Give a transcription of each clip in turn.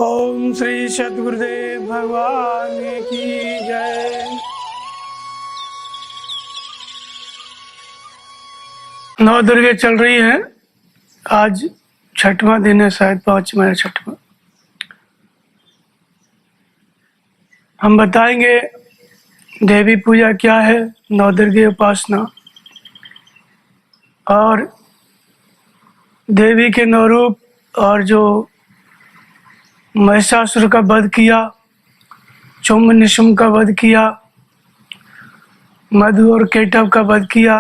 ओम श्री सद्गुरुदेव भगवान की जय। नौ दुर्गे चल रही हैं। आज छठवां दिन है, शायद पांचवा या छठवां। हम बताएंगे देवी पूजा क्या है, नौ दुर्गे उपासना और देवी के नौ रूप, और जो महिषासुर का वध किया, चुम्ब निशुम्ब का वध किया, मधु और केटव का वध किया,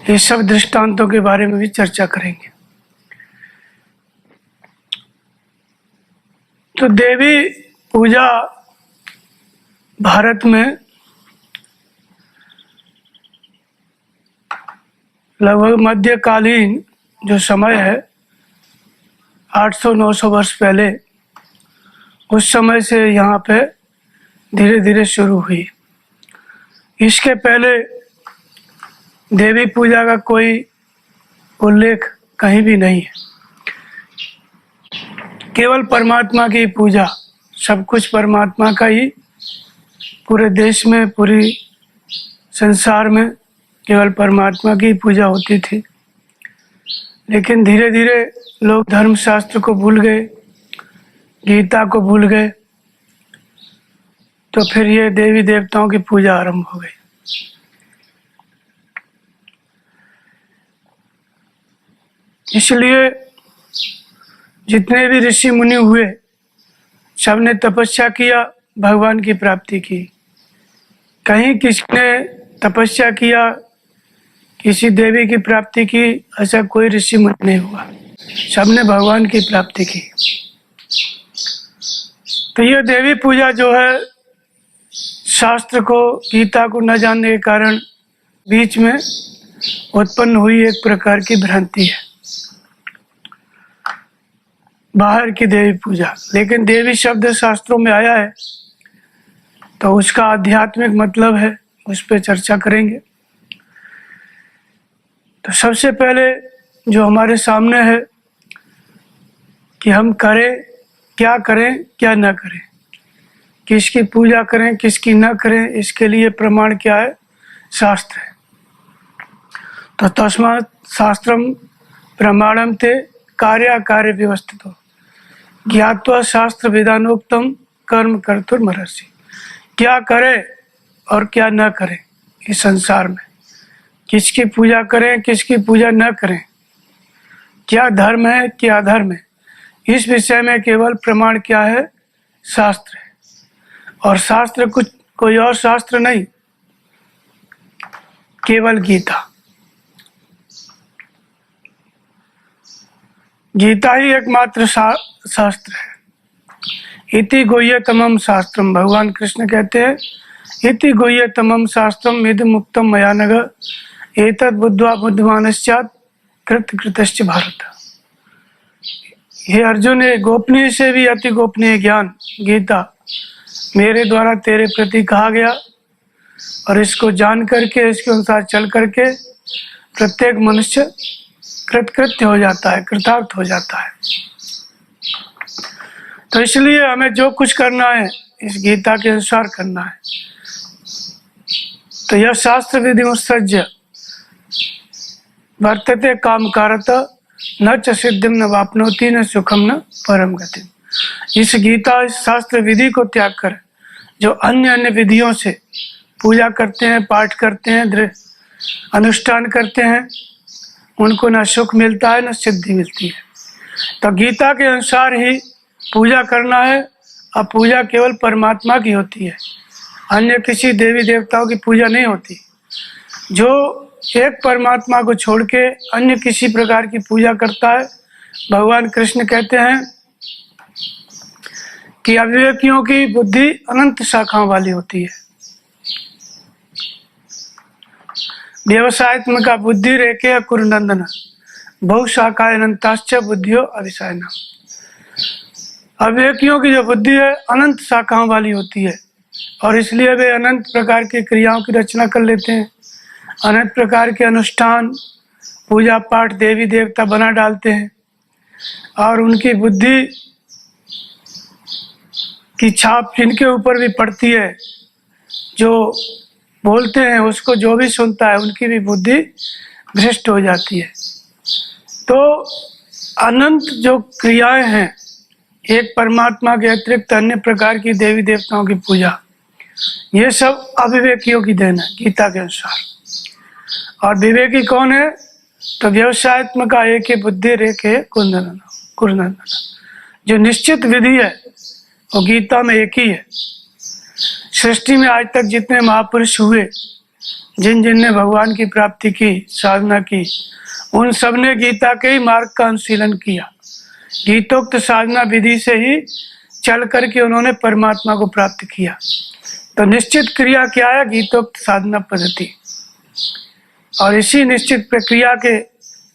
ये सब दृष्टांतों के बारे में भी चर्चा करेंगे। तो देवी पूजा भारत में लगभग मध्यकालीन जो समय है 800-900 वर्ष पहले, उस समय से यहाँ पे धीरे धीरे शुरू हुई। इसके पहले देवी पूजा का कोई उल्लेख कहीं भी नहीं है। केवल परमात्मा की पूजा, सब कुछ परमात्मा का ही, पूरे देश में, पूरी संसार में केवल परमात्मा की पूजा होती थी। लेकिन धीरे धीरे लोग धर्मशास्त्र को भूल गए, गीता को भूल गए, तो फिर ये देवी देवताओं की पूजा आरंभ हो गई। इसलिए जितने भी ऋषि मुनि हुए, सबने तपस्या किया, भगवान की प्राप्ति की। कहीं किसने तपस्या किया, किसी देवी की प्राप्ति की, ऐसा कोई ऋषि मुनि नहीं हुआ। सबने भगवान की प्राप्ति की। तो यह देवी पूजा जो है, शास्त्र को, गीता को न जानने के कारण बीच में उत्पन्न हुई एक प्रकार की भ्रांति है, बाहर की देवी पूजा। लेकिन देवी शब्द शास्त्रों में आया है, तो उसका आध्यात्मिक मतलब है, उस पर चर्चा करेंगे। तो सबसे पहले जो हमारे सामने है कि हम करें, क्या करें, क्या न करें, किसकी पूजा करें, किसकी न करें, इसके लिए प्रमाण क्या है? शास्त्र है। तो तस्मात् शास्त्रम प्रमाणम ते कार्य व्यवस्थितो ज्ञात्वा शास्त्र विधानोक्तम कर्म कर्तुर्मर्हसि। क्या करे और क्या न करें इस संसार में, किसकी पूजा करें, किसकी पूजा न करें, क्या धर्म है, क्या अधर्म है, इस विषय में केवल प्रमाण क्या है? शास्त्र है। और शास्त्र कुछ कोई और शास्त्र नहीं, केवल गीता। गीता ही एकमात्र शास्त्र है। इति गुह्यतमम शास्त्रम, भगवान कृष्ण कहते हैं, इति गुह्यतमम शास्त्रम इदं मुक्तम मया नघ एतद् बुद्ध्वा बुद्धिमानश्चात् कृतश्च भारत। हे अर्जुन, गोपनीय से भी अति गोपनीय ज्ञान गीता मेरे द्वारा तेरे प्रति कहा गया, और इसको जान करके, इसके अनुसार चल करके प्रत्येक मनुष्य कृतकृत्य हो जाता है, कृतार्थ हो जाता है। तो इसलिए हमें जो कुछ करना है इस गीता के अनुसार करना है। तो यह शास्त्र विधि उत्सृज्य वर्तते काम कारत न च सिद्धिम न वाप्नोति न सुखम न परम गति। इस गीता, इस शास्त्र विधि को त्याग कर जो अन्य अन्य विधियों से पूजा करते हैं, पाठ करते हैं, अनुष्ठान करते हैं, उनको न सुख मिलता है, न सिद्धि मिलती है। तो गीता के अनुसार ही पूजा करना है। अब पूजा केवल परमात्मा की होती है, अन्य किसी देवी देवताओं की पूजा नहीं होती। जो एक परमात्मा को छोड़ के अन्य किसी प्रकार की पूजा करता है, भगवान कृष्ण कहते हैं कि अविवेकियों की बुद्धि अनंत शाखाओं वाली होती है। व्यवसायत्मका बुद्धि रेखे कुरुनंदन बहुशाखा अनंताश्च बुद्धियो अभिसायना। अविवेकियों की जो बुद्धि है अनंत शाखाओं वाली होती है, और इसलिए वे अनंत प्रकार की क्रियाओं की रचना कर लेते हैं, अनेक प्रकार के अनुष्ठान, पूजा पाठ, देवी देवता बना डालते हैं, और उनकी बुद्धि की छाप जिनके ऊपर भी पड़ती है, जो बोलते हैं उसको जो भी सुनता है उनकी भी बुद्धि भ्रष्ट हो जाती है। तो अनंत जो क्रियाएं हैं, एक परमात्मा के अतिरिक्त अन्य प्रकार की देवी देवताओं की पूजा, ये सब अविवेकियों की देन है गीता के अनुसार। और विवेकी कौन है? तो व्यवसायत्मक एक बुद्धि रेखे कुरनंदन, जो निश्चित विधि है वो गीता में एक ही है। सृष्टि में आज तक जितने महापुरुष हुए, जिन जिन ने भगवान की प्राप्ति की, साधना की, उन सब ने गीता के ही मार्ग का अनुशीलन किया। गीतोक्त साधना विधि से ही चल करके उन्होंने परमात्मा को प्राप्त किया। तो निश्चित क्रिया क्या है? गीतोक्त साधना पद्धति। और इसी निश्चित प्रक्रिया के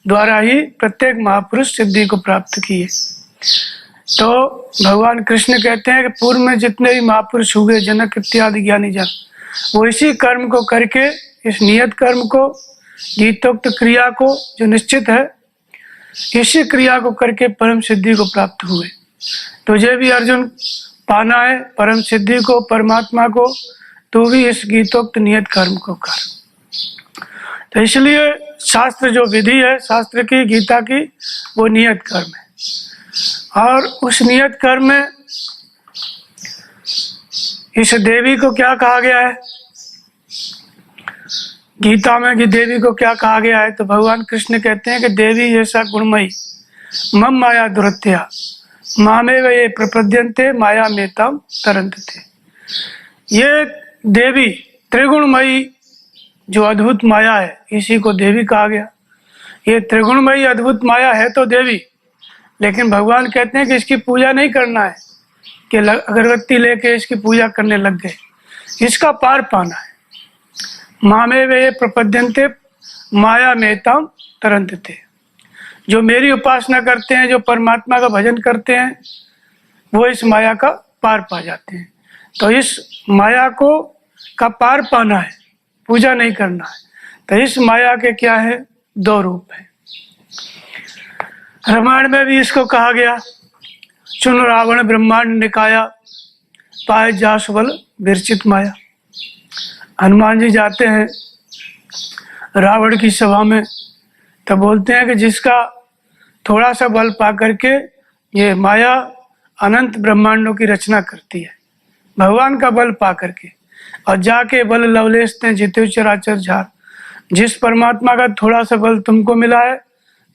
द्वारा ही प्रत्येक महापुरुष सिद्धि को प्राप्त किए। तो भगवान कृष्ण कहते हैं कि पूर्व में जितने भी महापुरुष हुए, जनक इत्यादि ज्ञानी जन, वो इसी कर्म को करके, इस नियत कर्म को, गीतोक्त क्रिया को जो निश्चित है, इसी क्रिया को करके परम सिद्धि को प्राप्त हुए। तुझे भी अर्जुन पाना है परम सिद्धि को, परमात्मा को, तो भी इस गीतोक्त नियत कर्म को कर। तो इसलिए शास्त्र जो विधि है, शास्त्र की, गीता की, वो नियत कर्म है। और उस नियत कर्म में इस देवी को क्या कहा गया है गीता में, कि देवी को क्या कहा गया है? तो भगवान कृष्ण कहते हैं कि देवी ऐसा गुणमयी मम माया दुरत्या मामेव ये प्रपद्यन्ते माया मेताम तरन्ते। ये देवी त्रिगुणमयी जो अद्भुत माया है, इसी को देवी कहा गया। ये त्रिगुणमयी अद्भुत माया है तो देवी, लेकिन भगवान कहते हैं कि इसकी पूजा नहीं करना है कि अगरबत्ती लेके इसकी पूजा करने लग गए। इसका पार पाना है। मामे वे प्रपद्यन्ते माया मेताम तरन्ते। जो मेरी उपासना करते हैं, जो परमात्मा का भजन करते हैं, वो इस माया का पार पा जाते हैं। तो इस माया को का पार पाना है, पूजा नहीं करना है। तो इस माया के क्या है? दो रूप है। रामायण में भी इसको कहा गया, चुन रावण ब्रह्मांड निकाया, पाए जासुबल विरचित माया। हनुमान जी जाते हैं रावण की सभा में, तो बोलते हैं कि जिसका थोड़ा सा बल पा करके ये माया अनंत ब्रह्मांडों की रचना करती है, भगवान का बल पा करके, और जाके बल लवलेशते जिते चराचर झार। जिस परमात्मा का थोड़ा सा बल तुमको मिला है,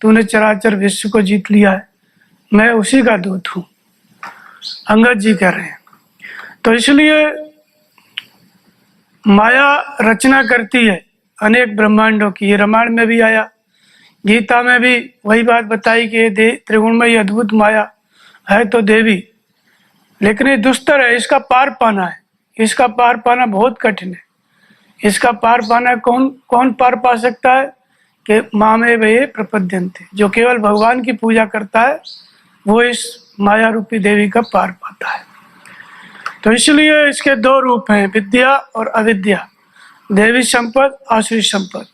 तूने चराचर विश्व को जीत लिया है, मैं उसी का दूत हूँ, अंगद जी कह रहे हैं। तो इसलिए माया रचना करती है अनेक ब्रह्मांडों की। ये रामायण में भी आया, गीता में भी वही बात बताई कि ये त्रिगुणमयी अद्भुत माया है तो देवी, लेकिन ये दुस्तर है, इसका पार पाना है। इसका पार पाना बहुत कठिन है। इसका पार पाना कौन पार पा सकता है? कि मामे वे प्रपद्यन्ते, जो केवल भगवान की पूजा करता है, वो इस माया रूपी देवी का पार पाता है। तो इसलिए इसके दो रूप हैं, विद्या और अविद्या, देवी संपद, आसुरी संपद।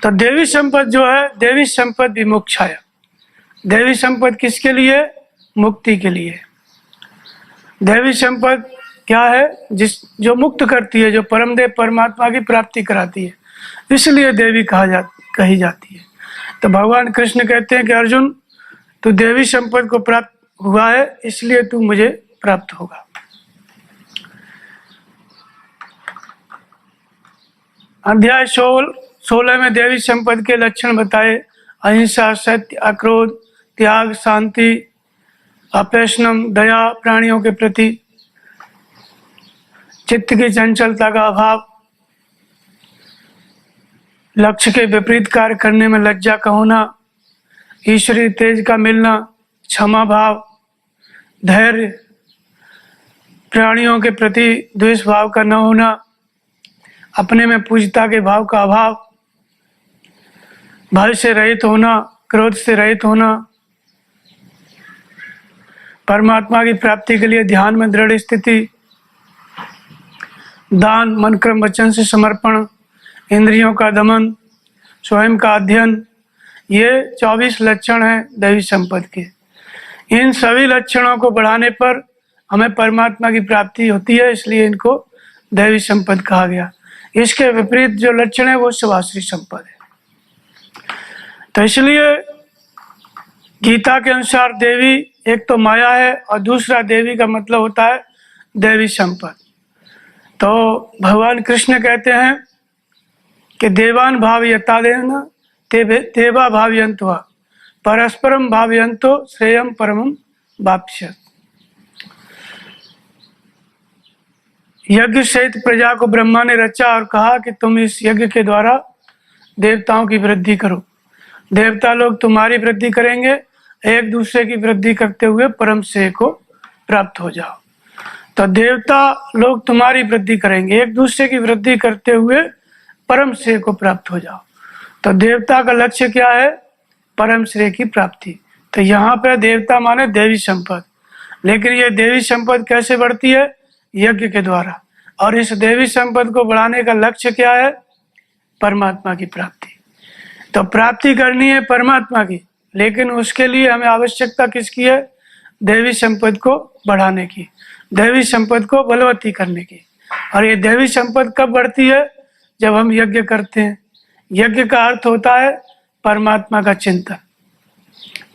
तो देवी संपद जो है, देवी संपद विमुक्षाया। देवी संपद किसके लिए? मुक्ति के लिए। देवी संपद क्या है? जो मुक्त करती है, जो परमदेव परमात्मा की प्राप्ति कराती है, इसलिए देवी कही जाती है। तो भगवान कृष्ण कहते हैं कि अर्जुन, तू देवी संपद को प्राप्त हुआ है, इसलिए तू मुझे प्राप्त होगा। अध्याय 16 में देवी संपद के लक्षण बताए। अहिंसा, सत्य, अक्रोध, त्याग, शांति, अपैशनम, दया, प्राणियों के प्रति, चित्त की चंचलता का अभाव, लक्ष्य के विपरीत कार्य करने में लज्जा का होना, ईश्वरीय तेज का मिलना, क्षमा भाव, धैर्य, प्राणियों के प्रति द्वेष भाव का न होना, अपने में पूज्यता के भाव का अभाव, भय से रहित होना, क्रोध से रहित होना, परमात्मा की प्राप्ति के लिए ध्यान में दृढ़ स्थिति, दान, मन क्रम वचन से समर्पण, इंद्रियों का दमन, स्वयं का अध्ययन, ये 24 लक्षण हैं दैवी संपद के। इन सभी लक्षणों को बढ़ाने पर हमें परमात्मा की प्राप्ति होती है, इसलिए इनको दैवी संपद कहा गया। इसके विपरीत जो लक्षण है वो सब आश्रित संपद है। तो इसलिए गीता के अनुसार देवी एक तो माया है और दूसरा देवी का मतलब होता है दैवी संपद। तो भगवान कृष्ण कहते हैं कि देवान भावयता देना देवा भावयंतो परस्परम भावयंतो श्रेयम परमम वाप्स्यत। यज्ञ सहित प्रजा को ब्रह्मा ने रचा और कहा कि तुम इस यज्ञ के द्वारा देवताओं की वृद्धि करो। देवता लोग तुम्हारी वृद्धि करेंगे, एक दूसरे की वृद्धि करते हुए परम श्रेय को प्राप्त हो जाओ। तो देवता लोग तुम्हारी वृद्धि करेंगे, एक दूसरे की वृद्धि करते हुए परम श्रेय को प्राप्त हो जाओ। तो देवता का लक्ष्य क्या है? परम श्रेय की प्राप्ति। तो यहाँ पे देवता माने देवी संपद, लेकिन ये देवी संपद कैसे बढ़ती है? यज्ञ के द्वारा। और इस देवी संपद को बढ़ाने का लक्ष्य क्या है? परमात्मा की प्राप्ति। तो प्राप्ति करनी है परमात्मा की, लेकिन उसके लिए हमें आवश्यकता किसकी है? देवी संपद को बढ़ाने की, देवी संपद को बलवती करने की। और ये देवी संपद कब बढ़ती है? जब हम यज्ञ करते हैं। यज्ञ का अर्थ होता है परमात्मा का चिंतन।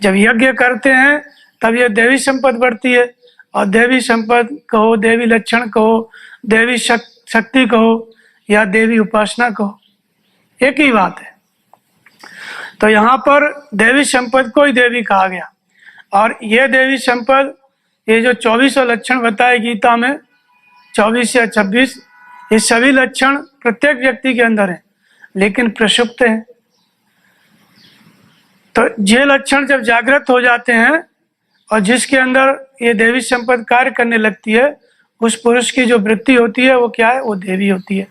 जब यज्ञ करते हैं तब ये देवी संपद बढ़ती है। और देवी संपद कहो, देवी लक्षण कहो, देवी शक्ति कहो या देवी उपासना कहो, एक ही बात है। तो यहाँ पर देवी संपद को ही देवी कहा गया। और ये देवी संपद, ये जो 24 लक्षण बताए गीता में, 24 या 26, ये सभी लक्षण प्रत्येक व्यक्ति के अंदर है, लेकिन प्रसुप्त है। तो ये लक्षण जब जागृत हो जाते हैं और जिसके अंदर ये देवी संपद कार्य करने लगती है, उस पुरुष की जो वृत्ति होती है वो क्या है? वो देवी होती है।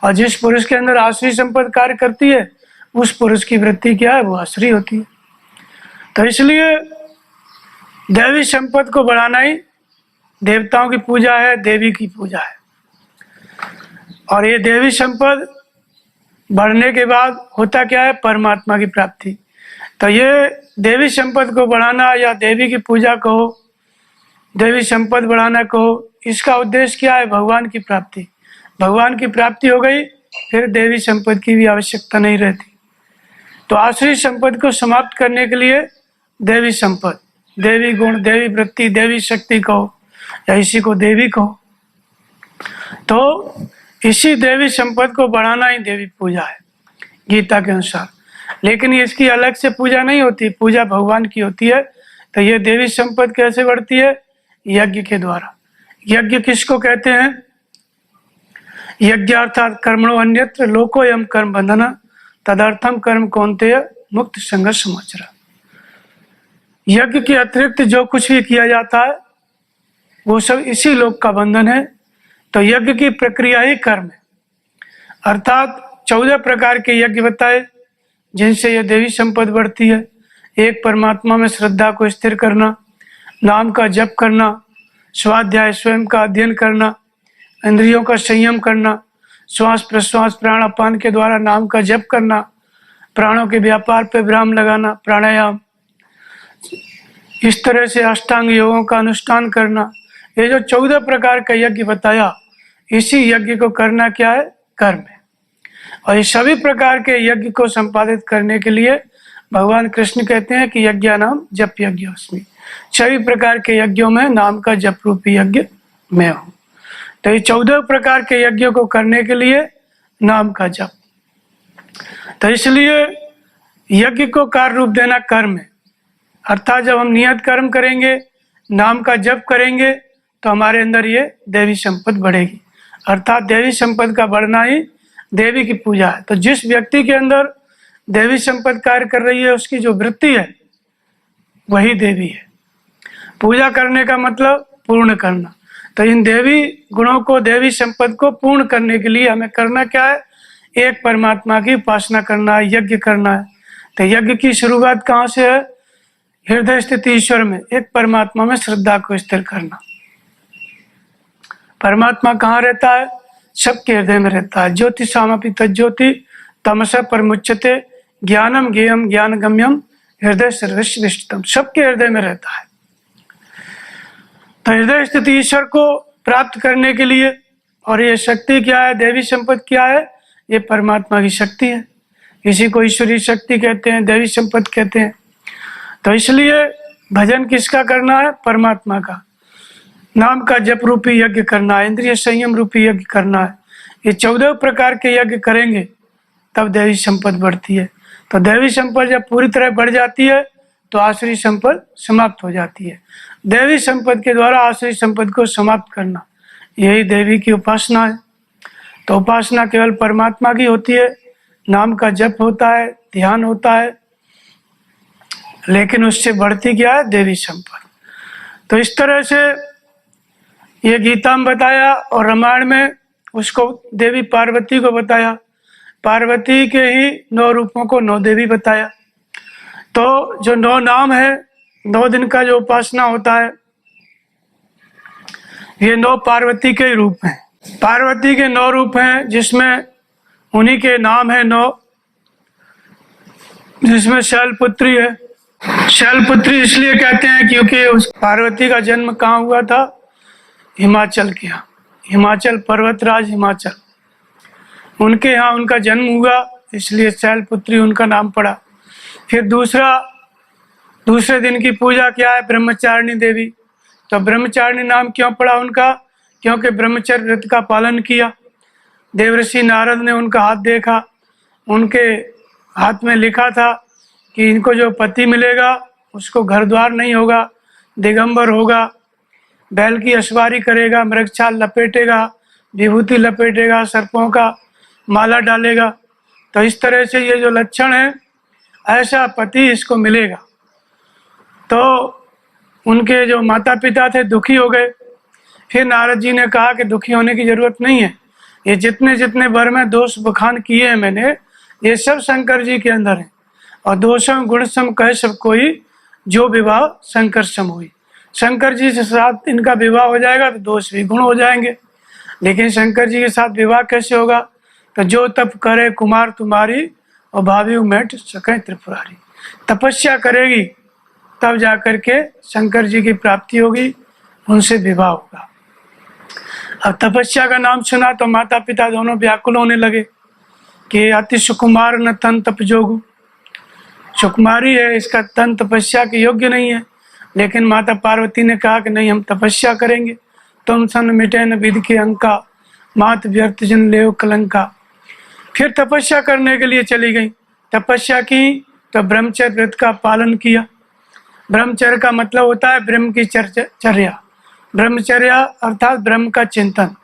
और जिस पुरुष के अंदर आश्री संपद कार्य करती है, उस पुरुष की वृत्ति क्या है? वो आश्री होती है। तो इसलिए देवी संपद को बढ़ाना ही देवताओं की पूजा है, देवी की पूजा है। और ये देवी संपद बढ़ने के बाद होता क्या है? परमात्मा की प्राप्ति। तो ये देवी संपद को बढ़ाना या देवी की पूजा कहो, देवी संपद बढ़ाना कहो, इसका उद्देश्य क्या है? भगवान की प्राप्ति। भगवान की प्राप्ति हो गई, फिर देवी संपद की भी आवश्यकता नहीं रहती। तो आश्रित संपद को समाप्त करने के लिए देवी संपद, देवी गुण, देवी वृत्ति, देवी शक्ति कहो या इसी को देवी कहो। तो इसी देवी संपद को बढ़ाना ही देवी पूजा है गीता के अनुसार। लेकिन इसकी अलग से पूजा नहीं होती, पूजा भगवान की होती है। तो ये देवी संपद कैसे बढ़ती है? यज्ञ के द्वारा। यज्ञ किसको कहते हैं? यज्ञ अर्थात कर्मणो अन्यत्र लोकोयम कर्म बंधन तदर्थम कर्म कौन्तेय मुक्त संघर्ष समाचार। यज्ञ के अतिरिक्त जो कुछ भी किया जाता है वो सब इसी लोक का बंधन है। तो यज्ञ की प्रक्रिया ही कर्म है। अर्थात 14 प्रकार के यज्ञ बताए जिनसे यह देवी संपद बढ़ती है। एक, परमात्मा में श्रद्धा को स्थिर करना, नाम का जप करना, स्वाध्याय स्वयं का अध्ययन करना, इंद्रियों का संयम करना, श्वास प्रश्वास प्राण अपान के द्वारा नाम का जप करना, प्राणों के व्यापार पे विराम लगाना, प्राणायाम, इस तरह से अष्टांग योगों का अनुष्ठान करना। ये जो 14 प्रकार का यज्ञ बताया, इसी यज्ञ को करना क्या है? कर्म है। और इस सभी प्रकार के यज्ञ को संपादित करने के लिए भगवान कृष्ण कहते हैं कि यज्ञ नाम जप यज्ञोस्मि। सभी प्रकार के यज्ञों में नाम का जप रूपी यज्ञ मैं हूँ। तो ये 14 प्रकार के यज्ञों को करने के लिए नाम का जप। तो इसलिए यज्ञ को कार्य रूप देना कर्म है। अर्थात जब हम नियत कर्म करेंगे, नाम का जप करेंगे, तो हमारे अंदर ये देवी संपद बढ़ेगी। अर्थात देवी संपद का बढ़ना ही देवी की पूजा है। तो जिस व्यक्ति के अंदर देवी संपद कार्य कर रही है, उसकी जो वृत्ति है वही देवी है। पूजा करने का मतलब पूर्ण करना। तो इन देवी गुणों को, देवी संपद को पूर्ण करने के लिए हमें करना क्या है? एक, परमात्मा की उपासना करना है, यज्ञ करना है। तो यज्ञ की शुरुआत कहाँ से है? हृदय स्थित ईश्वर में, एक परमात्मा में श्रद्धा को स्थिर करना। परमात्मा कहाँ रहता है? सबके हृदय में रहता है। ज्योति सामपि तज्ज्योति तमसा परमुच्यते ज्ञानम ज्ञेयम ज्ञान गम्यम हृदय सर्वश्रेष्ठतम। सबके हृदय में रहता है। तो हृदय स्थित ईश्वर को प्राप्त करने के लिए, और ये शक्ति क्या है, देवी संपत्ति क्या है, ये परमात्मा की शक्ति है। इसी को ईश्वरीय शक्ति कहते हैं, देवी संपत्ति कहते हैं। तो इसलिए भजन किसका करना है, परमात्मा का। नाम का जप रूपी यज्ञ करना है, इंद्रिय संयम रूपी यज्ञ करना है। ये 14 प्रकार के यज्ञ करेंगे तब देवी संपत्ति बढ़ती है। तो देवी संपत्ति जब पूरी तरह बढ़ जाती है तो आसुरी संपत्ति समाप्त हो जाती है। देवी संपत्ति के द्वारा आसुरी संपत्ति को समाप्त करना, यही देवी की उपासना है। तो उपासना केवल परमात्मा की होती है, नाम का जप होता है, ध्यान होता है, लेकिन उससे बढ़ती क्या है, देवी संपत्ति। तो इस तरह से ये गीता में बताया और रामायण में उसको देवी पार्वती को बताया। पार्वती के ही 9 रूपों को 9 देवी बताया। तो जो 9 नाम है, 9 दिन का जो उपासना होता है, ये 9 पार्वती के रूप हैं। पार्वती के 9 रूप हैं, जिसमें उन्हीं के नाम है 9, जिसमें शैलपुत्री है। शैलपुत्री इसलिए कहते हैं क्योंकि उस पार्वती का जन्म कहाँ हुआ था, हिमाचल के यहाँ, हिमाचल पर्वतराज हिमाचल, उनके यहाँ उनका जन्म हुआ, इसलिए शैलपुत्री उनका नाम पड़ा। फिर दूसरे दिन की पूजा क्या है, ब्रह्मचारिणी देवी। तो ब्रह्मचारिणी नाम क्यों पड़ा उनका, क्योंकि ब्रह्मचर्य व्रत का पालन किया। देवर्षि नारद ने उनका हाथ देखा, उनके हाथ में लिखा था कि इनको जो पति मिलेगा उसको घर द्वार नहीं होगा, दिगंबर होगा, बैल की अश्वारी करेगा, मृगछाल लपेटेगा, विभूति लपेटेगा, सर्पों का माला डालेगा। तो इस तरह से ये जो लक्षण है, ऐसा पति इसको मिलेगा। तो उनके जो माता पिता थे दुखी हो गए। फिर नारद जी ने कहा कि दुखी होने की जरूरत नहीं है, ये जितने जितने वर में दोष बखान किए हैं मैंने, ये सब शंकर जी के अंदर है। और दोषम गुण सम कह सब कोई, जो विवाह शंकर सम हुई। शंकर जी के साथ इनका विवाह हो जाएगा तो दोष भी गुण हो जाएंगे। लेकिन शंकर जी के साथ विवाह कैसे होगा, तो जो तप करे कुमार तुम्हारी, और भावी मैट सके त्रिपुरारी। तपस्या करेगी तब जाकर के शंकर जी की प्राप्ति होगी, उनसे विवाह होगा। अब तपस्या का नाम सुना तो माता पिता दोनों व्याकुल होने लगे कि अति सुकुमार न तन तप जोगु, सुकुमारी है, इसका तन तपस्या के योग्य नहीं है। लेकिन माता पार्वती ने कहा कि नहीं, हम तपस्या करेंगे। तुम सन मिटे न विधि के अंका, मात व्यर्थ जन ले कलंका। फिर तपस्या करने के लिए चली गई। तपस्या की तो ब्रह्मचर्य व्रत का पालन किया। ब्रह्मचर्य का मतलब होता है ब्रह्म की चर्या। ब्रह्मचर्या अर्थात ब्रह्म का चिंतन,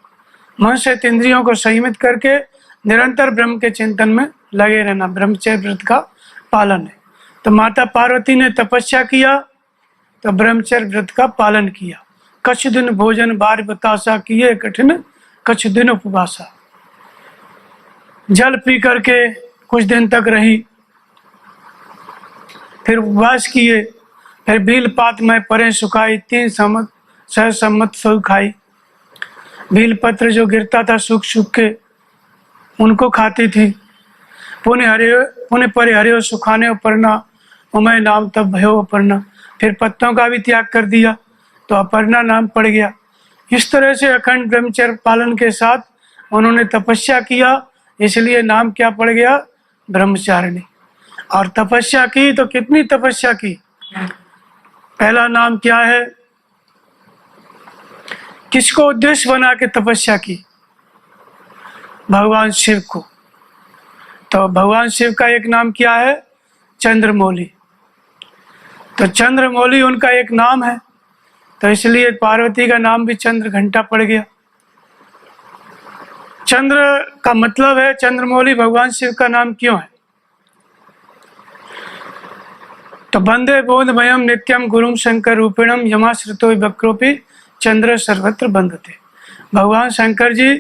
मन से इंद्रियों को संयमित करके निरंतर ब्रह्म के चिंतन में लगे रहना, ब्रह्मचर्य व्रत का पालन है। तो माता पार्वती ने तपस्या किया तो ब्रह्मचर्य व्रत का पालन किया। कछ दिन भोजन बार बतासा किए, कठिन कछ दिन उपवासा। जल पी करके कुछ दिन तक रही, फिर उपवास किए, फिर बील पात में परे सुखाई, 3 सहसम्मत सो खाई। बील पत्र जो गिरता था सूख सूख के उनको खाती थी। पुण्य परे हरियो सुखाने अपर्णा, उमय नाम तब भयो अपर्णा। फिर पत्तों का भी त्याग कर दिया तो अपर्णा नाम पड़ गया। इस तरह से अखंड ब्रह्मचर्य पालन के साथ उन्होंने तपस्या किया, इसलिए नाम क्या पड़ गया, ब्रह्मचारिणी। और तपस्या की तो कितनी तपस्या की। पहला नाम क्या है, किसको उद्देश्य बना के तपस्या की, भगवान शिव को। तो भगवान शिव का एक नाम क्या है, चंद्रमौली। तो चंद्रमौली उनका एक नाम है, तो इसलिए पार्वती का नाम भी चंद्र घंटा पड़ गया। चंद्र का मतलब है चंद्रमौली, भगवान शिव का नाम क्यों है। तो वंदे बोधमयम नित्यम गुरुम शंकर रूपिणम यमाश्रितो वक्रोपि चंद्र सर्वत्र बंधते। भगवान शंकर जी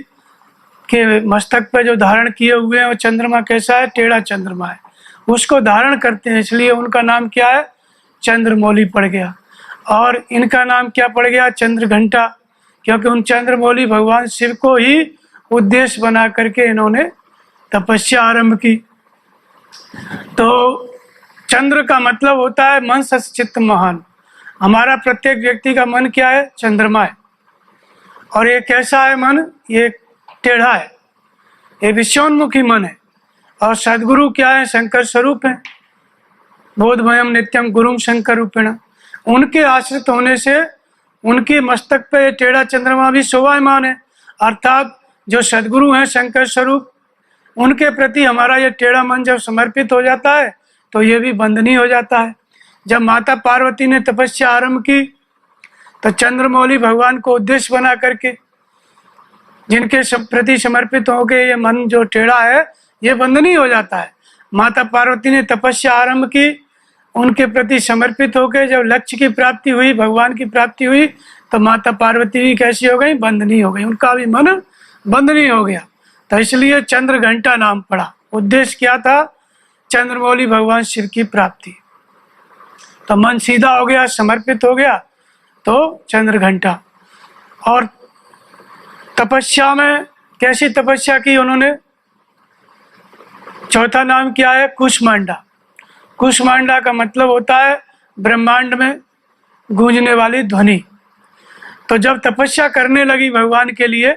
के मस्तक पर जो धारण किए हुए हैं वो चंद्रमा कैसा है, टेढ़ा चंद्रमा है, उसको धारण करते हैं, इसलिए उनका नाम क्या है, चंद्रमौली पड़ गया। और इनका नाम क्या पड़ गया, चंद्र घंटा, क्योंकि उन चंद्रमौली भगवान शिव को ही उद्देश्य बना करके इन्होंने तपस्या आरंभ की। तो चंद्र का मतलब होता है मन सचित्त महान, हमारा प्रत्येक व्यक्ति का मन क्या है? चंद्रमा है। और ये कैसा है मन? ये टेढ़ा है, ये विश्वोन्मुखी मन है। और सदगुरु क्या है? शंकर स्वरूप है। बोधमयम नित्यम गुरुम शंकर रूपेण। उनके आश्रित होने से उनके मस्तक पे टेढ़ा चंद्रमा भी शोभायमान है। अर्थात जो सदगुरु हैं शंकर स्वरूप, उनके प्रति हमारा ये टेढ़ा मन जब समर्पित हो जाता है तो ये भी बंधनीय हो जाता है। जब माता पार्वती ने तपस्या आरंभ की तो चंद्रमौली भगवान को उद्देश्य बना करके जिनके प्रति समर्पित हो गए ये मन जो टेढ़ा है ये बंधनीय हो जाता है। माता पार्वती ने तपस्या आरंभ की, उनके प्रति समर्पित होकर जब लक्ष्य की प्राप्ति हुई, भगवान की प्राप्ति हुई, तो माता पार्वती भी कैसी हो गई? बंधनीय हो गई, उनका भी मन बंधनीय हो गया। तो इसलिए चंद्र घंटा नाम पड़ा। उद्देश्य क्या था? चंद्रमौली भगवान शिव की प्राप्ति। तो मन सीधा हो गया, समर्पित हो गया, तो चंद्र घंटा। और तपस्या में कैसी तपस्या की उन्होंने? चौथा नाम क्या है? कुष्मांडा। कुष्मांडा का मतलब होता है ब्रह्मांड में गूंजने वाली ध्वनि। तो जब तपस्या करने लगी भगवान के लिए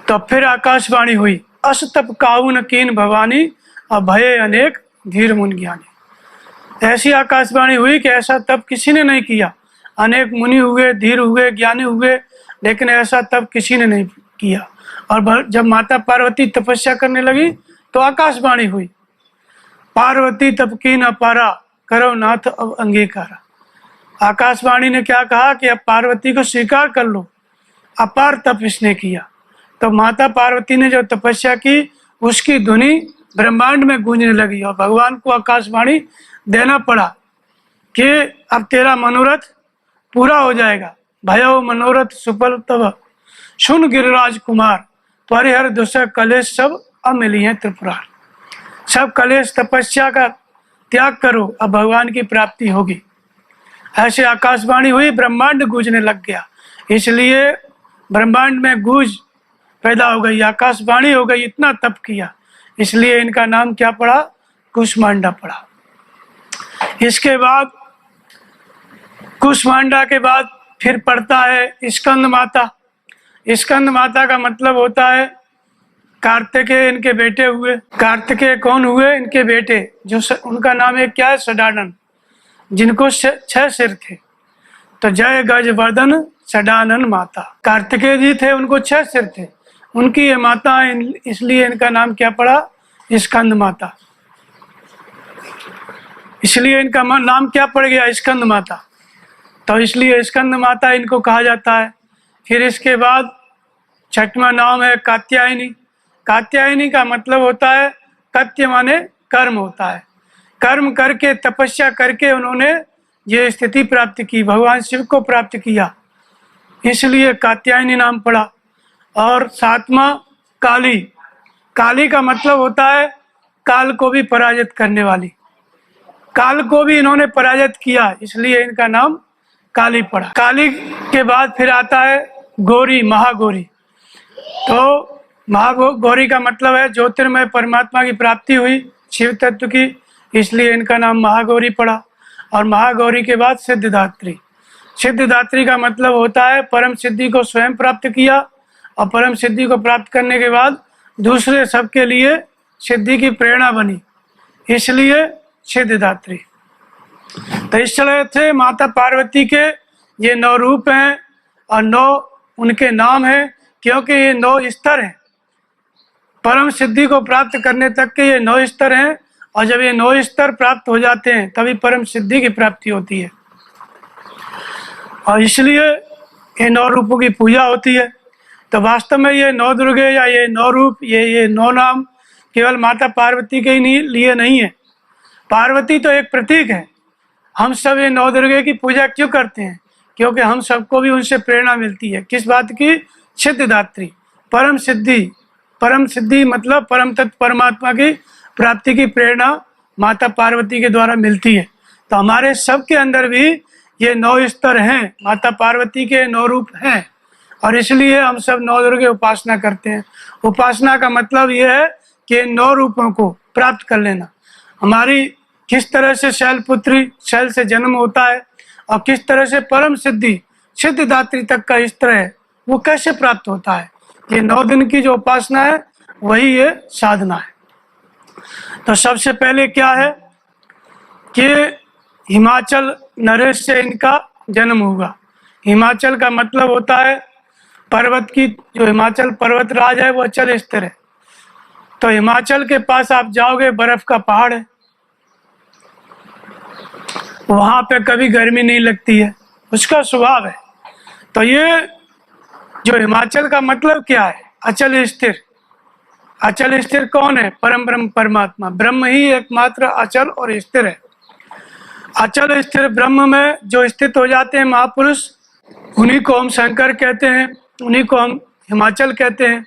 तो फिर आकाशवाणी हुई, अस तप काउन कीन भवानी अभय अनेक धीर मुनि ज्ञानी। ऐसी आकाशवाणी हुई कि ऐसा तप किसी ने नहीं किया। अनेक मुनि हुए, धीर हुए, ज्ञानी हुए, लेकिन ऐसा तप किसी ने नहीं किया। और जब माता पार्वती तपस्या करने लगी तो आकाशवाणी हुई, पार्वती तप की न पारा करो नाथ अब अंगीकारा। आकाशवाणी ने क्या कहा कि अब पार्वती को स्वीकार कर लो, अपार तप इसने किया। तो माता पार्वती ने जो तपस्या की उसकी ध्वनि ब्रह्मांड में गूंजने लगी और भगवान को आकाशवाणी देना पड़ा कि अब तेरा मनोरथ पूरा हो जाएगा। भयो मनोरथ सुफल तब सुन गिरिराज कुमार परिहर दुसर कलेश सब अब मिली है त्रिपुरार। सब कलेश तपस्या का त्याग करो, अब भगवान की प्राप्ति होगी। ऐसे आकाशवाणी हुई, ब्रह्मांड गूंजने लग गया। इसलिए ब्रह्मांड में गूंज पैदा हो गई, आकाशवाणी हो गई, इतना तप किया, इसलिए इनका नाम क्या पड़ा? कुष्मांडा पड़ा। इसके बाद कुष्मांडा के बाद फिर पड़ता है स्कंद माता। स्कंद माता का मतलब होता है कार्तिकेय इनके बेटे हुए। कार्तिकेय कौन हुए? इनके बेटे, जो उनका नाम है क्या है? सडानन, जिनको 6 सिर थे। तो जय गजवर्धन सडानन माता। कार्तिकेय जी थे, उनको 6 सिर थे, उनकी ये माता है, इसलिए इनका नाम क्या पड़ा? स्कंद माता। इसलिए इनका नाम क्या पड़ गया? स्कंद माता। तो इसलिए स्कंद माता इनको कहा जाता है। फिर इसके बाद 6वां नाम है कात्यायनी। कात्यायनी का मतलब होता है, कत्य माने कर्म होता है। कर्म करके, तपस्या करके उन्होंने ये स्थिति प्राप्त की, भगवान शिव को प्राप्त किया, इसलिए कात्यायनी नाम पड़ा। और 7वां काली। काली का मतलब होता है काल को भी पराजित करने वाली। काल को भी इन्होंने पराजित किया, इसलिए इनका नाम काली पड़ा। काली के बाद फिर आता है गौरी, महागौरी। तो महागौरी का मतलब है ज्योतिर्मय परमात्मा की प्राप्ति हुई, शिव तत्व की, इसलिए इनका नाम महागौरी पड़ा। और महागौरी के बाद सिद्धिदात्री। सिद्धिदात्री का मतलब होता है परम सिद्धि को स्वयं प्राप्त किया और परम सिद्धि को प्राप्त करने के बाद दूसरे सबके लिए सिद्धि की प्रेरणा बनी, इसलिए सिद्धिदात्री। तो इस तरह से माता पार्वती के ये 9 रूप हैं और 9 उनके नाम हैं, क्योंकि ये 9 स्तर हैं। परम सिद्धि को प्राप्त करने तक के ये 9 स्तर हैं, और जब ये 9 स्तर प्राप्त हो जाते हैं तभी परम सिद्धि की प्राप्ति होती है। और इसलिए ये 9 रूपों की पूजा होती है। तो वास्तव में ये 9 दुर्गे या ये 9 रूप, ये 9 नाम केवल माता पार्वती के ही लिए नहीं है। पार्वती तो एक प्रतीक है। हम सब ये 9 दुर्गे की पूजा क्यों करते हैं? क्योंकि हम सबको भी उनसे प्रेरणा मिलती है। किस बात की? सिद्धिदात्री, परम सिद्धि। परम सिद्धि मतलब परम तत्व परमात्मा की प्राप्ति की प्रेरणा माता पार्वती के द्वारा मिलती है। तो हमारे सबके अंदर भी ये 9 स्तर हैं, माता पार्वती के 9 रूप हैं, और इसलिए हम सब 9 दुर्गे उपासना करते हैं। उपासना का मतलब ये है कि 9 रूपों को प्राप्त कर लेना। हमारी किस तरह से शैलपुत्री शैल से जन्म होता है और किस तरह से परम सिद्धि सिद्धिदात्री तक का स्तर है वो कैसे प्राप्त होता है। ये 9 दिन की जो उपासना है वही ये साधना है। तो सबसे पहले क्या है कि हिमाचल नरेश से इनका जन्म हुआ। हिमाचल का मतलब होता है पर्वत की, जो हिमाचल पर्वत राज है वो अचल स्थिर है। तो हिमाचल के पास आप जाओगे, बर्फ का पहाड़ है, वहां पे कभी गर्मी नहीं लगती है, उसका स्वभाव है। तो ये जो हिमाचल का मतलब क्या है, अचल स्थिर। अचल स्थिर कौन है? परम ब्रह्म परमात्मा। ब्रह्म ही एकमात्र अचल और स्थिर है। अचल स्थिर ब्रह्म में जो स्थित हो जाते हैं महापुरुष, उन्हीं को हम शंकर कहते हैं, उन्हीं को हम हिमाचल कहते हैं।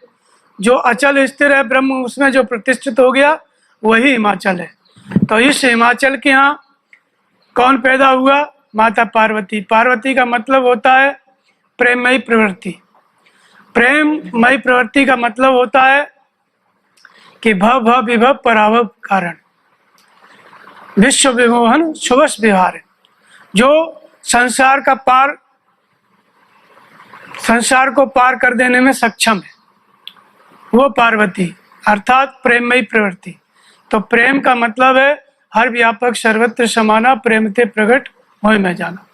जो अचल स्थिर है ब्रह्म, उसमें जो प्रतिष्ठित हो गया वही हिमाचल है। तो इस हिमाचल के यहाँ कौन पैदा हुआ? माता पार्वती। पार्वती का मतलब होता है प्रेममयी प्रवृत्ति। प्रेममयी प्रवृत्ति का मतलब होता है कि भव भव विभव पराभव कारण, विश्व विमोहन सुवस विहार, जो संसार को पार कर देने में सक्षम है, वो पार्वती अर्थात प्रेममयी प्रवृत्ति। तो प्रेम का मतलब है हर व्यापक सर्वत्र समाना, प्रेम ते प्रकट मोहि में जाना।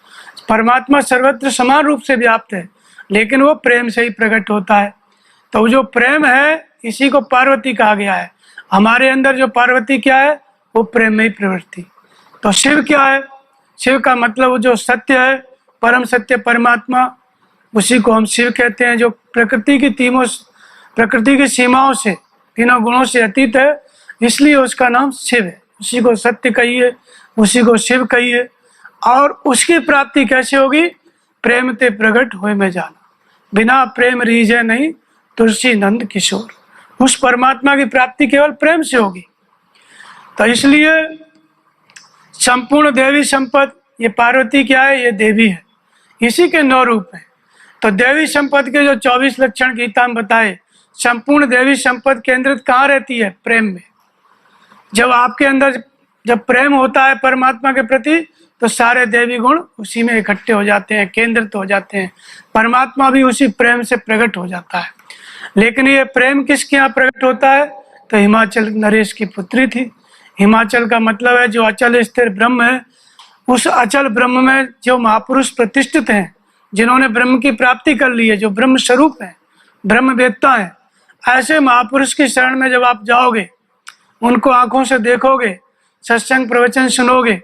परमात्मा सर्वत्र समान रूप से व्याप्त है, लेकिन वो प्रेम से ही प्रकट होता है। तो जो प्रेम है इसी को पार्वती कहा गया है। हमारे अंदर जो पार्वती क्या है? वो प्रेममयी प्रवृत्ति। तो शिव क्या है? शिव का मतलब जो सत्य है, परम सत्य परमात्मा, उसी को हम शिव कहते हैं। जो प्रकृति की सीमाओं से, तीनों गुणों से अतीत है, इसलिए उसका नाम शिव है। उसी को सत्य कहिए, उसी को शिव कहिए। और उसकी प्राप्ति कैसे होगी? प्रेम ते प्रगट होए में जाना, बिना प्रेम रीझे नहीं तुलसी नंद किशोर। उस परमात्मा की प्राप्ति केवल प्रेम से होगी। तो इसलिए संपूर्ण देवी संपद, ये पार्वती क्या है? ये देवी है। इसी के 9 रूप हैं। तो देवी संपद के जो 24 लक्षण गीता में बताए, संपूर्ण देवी संपद केंद्रित कहाँ रहती है? प्रेम में। जब आपके अंदर जब प्रेम होता है परमात्मा के प्रति, तो सारे देवी गुण उसी में इकट्ठे हो जाते हैं, केंद्रित हो जाते हैं। परमात्मा भी उसी प्रेम से प्रकट हो जाता है। लेकिन ये प्रेम किसके यहाँ प्रकट होता है? तो हिमाचल नरेश की पुत्री थी। हिमाचल का मतलब है जो अचल स्थिर ब्रह्म है। उस अचल ब्रह्म में जो महापुरुष प्रतिष्ठित हैं, जिन्होंने ब्रह्म की प्राप्ति कर ली है, जो ब्रह्म स्वरूप है, ब्रह्म वेत्ता है, ऐसे महापुरुष की शरण में जब आप जाओगे, उनको आंखों से देखोगे, सत्संग प्रवचन सुनोगे,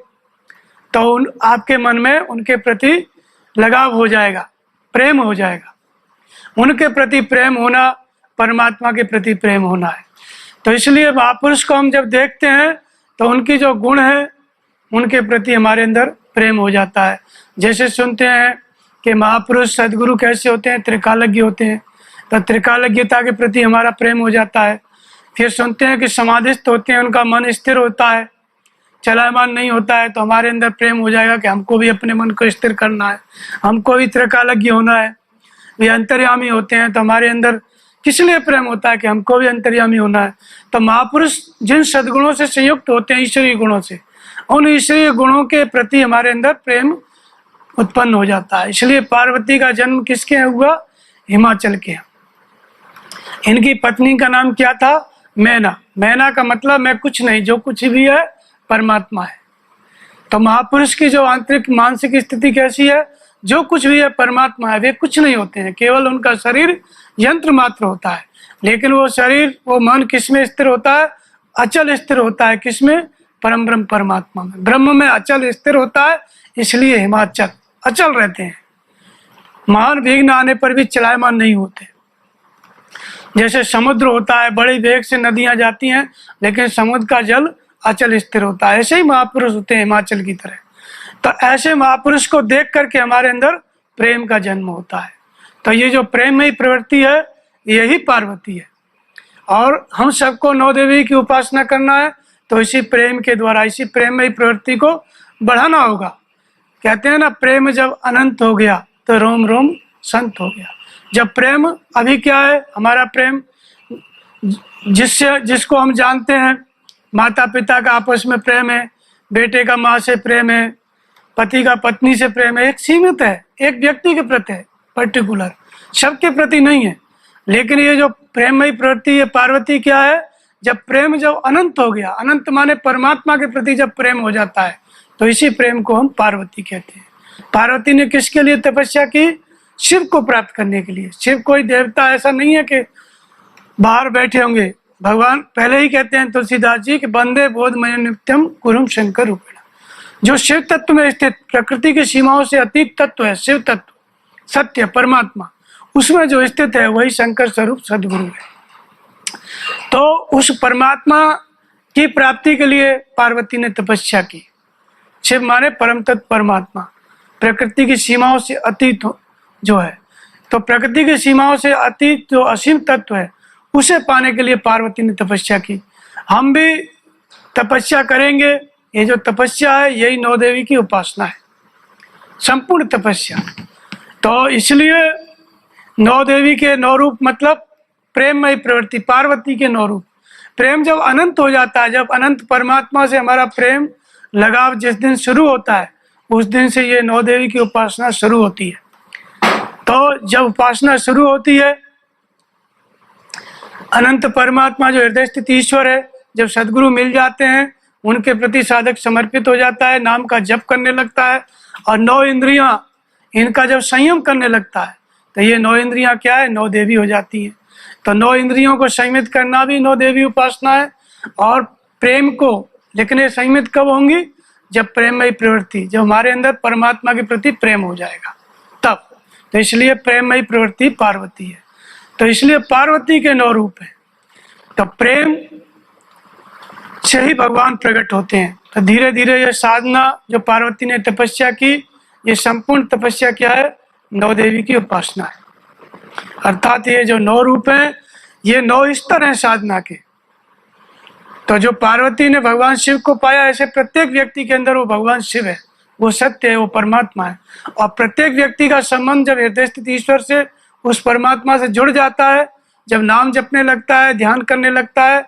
तो आपके मन में उनके प्रति लगाव हो जाएगा, प्रेम हो जाएगा। उनके प्रति प्रेम होना परमात्मा के प्रति प्रेम होना है। तो इसलिए महापुरुष को हम जब देखते हैं तो उनकी जो गुण है उनके प्रति हमारे अंदर प्रेम हो जाता है। जैसे सुनते हैं कि महापुरुष सदगुरु कैसे होते हैं? त्रिकालज्ञ होते हैं। तो त्रिकालज्ञता के प्रति हमारा प्रेम हो जाता है। फिर सुनते हैं कि समाधिस्थ होते हैं, उनका मन स्थिर होता है, चलायमान नहीं होता है। तो हमारे अंदर प्रेम हो जाएगा कि हमको भी अपने मन को स्थिर करना है, हमको भी त्रिकालज्ञ होना है। वे अंतर्यामी होते हैं, तो हमारे अंदर किस लिए प्रेम होता है? कि हमको भी अंतर्यामी होना है। तो महापुरुष जिन सद्गुणों से संयुक्त होते हैं, ईश्वरीय गुणों से, उन ईश्वरीय गुणों के प्रति हमारे अंदर प्रेम उत्पन्न हो जाता है। इसलिए पार्वती का जन्म किसके यहाँ हुआ? हिमाचल के यहाँ। इनकी पत्नी का नाम क्या था? मैना। मैना का मतलब मैं कुछ नहीं, जो कुछ भी है परमात्मा है। तो महापुरुष की जो आंतरिक मानसिक स्थिति कैसी है? जो कुछ भी है परमात्मा है, वे कुछ नहीं होते हैं, केवल उनका शरीर यंत्र मात्र होता है। लेकिन वो शरीर, वो मन किस में स्थिर होता है? अचल स्थिर होता है। किसमें? परम ब्रह्म परमात्मा में। ब्रह्म में अचल स्थिर होता है, इसलिए हिमाचल अचल रहते हैं। महान विघ्न आने पर भी चलायमान नहीं होते। जैसे समुद्र होता है, बड़े वेग से नदियां जाती हैं, लेकिन समुद्र का जल अचल स्थिर होता है। ऐसे ही महापुरुष होते हैं हिमाचल की तरह। तो ऐसे महापुरुष को देख करके हमारे अंदर प्रेम का जन्म होता है। तो ये जो प्रेममयी प्रवृत्ति है, यही पार्वती है। और हम सबको 9 देवी की उपासना करना है, तो इसी प्रेम के द्वारा, इसी प्रेममयी प्रवृत्ति को बढ़ाना होगा। कहते हैं ना, प्रेम जब अनंत हो गया तो रोम रोम संत हो गया। जब प्रेम, अभी क्या है हमारा प्रेम? जिसको हम जानते हैं, माता पिता का आपस में प्रेम है, बेटे का माँ से प्रेम है, पति का पत्नी से प्रेम है, एक सीमित है, एक व्यक्ति के प्रति है, पर्टिकुलर, सबके प्रति नहीं है। लेकिन ये जो प्रेममयी प्रवृत्ति है पार्वती क्या है, जब प्रेम जब अनंत हो गया, अनंत माने परमात्मा के प्रति जब प्रेम हो जाता है, तो इसी प्रेम को हम पार्वती कहते हैं। पार्वती ने किसके लिए तपस्या की? शिव को प्राप्त करने के लिए। शिव कोई देवता ऐसा नहीं है कि बाहर बैठे होंगे। भगवान पहले ही कहते हैं तुलसीदास जी कि वंदे बोधमय नित्यम कुरुम शंकर रूपेण। जो शिव तत्व में स्थित, प्रकृति की सीमाओं से अतीत तत्व है, शिव तत्व, सत्य परमात्मा, उसमें जो स्थित है वही शंकर स्वरूप सदगुरु है। तो उस परमात्मा की प्राप्ति के लिए पार्वती ने तपस्या की। शिव माने परम तत्व परमात्मा, प्रकृति की सीमाओं से अतीत जो है, तो प्रकृति की सीमाओं से अतीत जो असीम तत्व है उसे पाने के लिए पार्वती ने तपस्या की। हम भी तपस्या करेंगे। ये जो तपस्या है यही नौ देवी की उपासना है, संपूर्ण तपस्या। तो इसलिए नौ देवी के नौ रूप मतलब प्रेममयी प्रवृत्ति, पार्वती के नौ रूप। प्रेम जब अनंत हो जाता है, जब अनंत परमात्मा से हमारा प्रेम लगाव जिस दिन शुरू होता है, उस दिन से ये नौ देवी की उपासना शुरू होती है। तो जब उपासना शुरू होती है, अनंत परमात्मा जो हृदय स्थित ईश्वर है, जब सदगुरु मिल जाते हैं, उनके प्रति साधक समर्पित हो जाता है, नाम का जप करने लगता है, और नौ इंद्रियां इनका जब संयम करने लगता है, तो ये नौ इंद्रियां क्या है? नौ देवी हो जाती है। तो नौ इंद्रियों को संयमित करना भी नौ देवी उपासना है। और प्रेम को, लेकिन ये संयमित कब होंगी? जब प्रेममयी प्रवृत्ति, जब हमारे अंदर परमात्मा के प्रति प्रेम हो जाएगा तब। तो इसलिए प्रेममयी प्रवृत्ति पार्वती है। तो इसलिए पार्वती के नौ रूप है। तो प्रेम से ही भगवान प्रकट होते हैं। तो धीरे धीरे ये साधना जो पार्वती ने तपस्या की, ये संपूर्ण तपस्या क्या है? नौ देवी की उपासना है। अर्थात ये जो नौ रूप हैं, ये नौ स्तर हैं साधना के। तो जो पार्वती ने भगवान शिव को पाया, ऐसे प्रत्येक व्यक्ति के अंदर वो भगवान शिव है, वो सत्य है, वो परमात्मा है। और प्रत्येक व्यक्ति का संबंध जब हृदय स्थित ईश्वर से, उस परमात्मा से जुड़ जाता है, जब नाम जपने लगता है, ध्यान करने लगता है,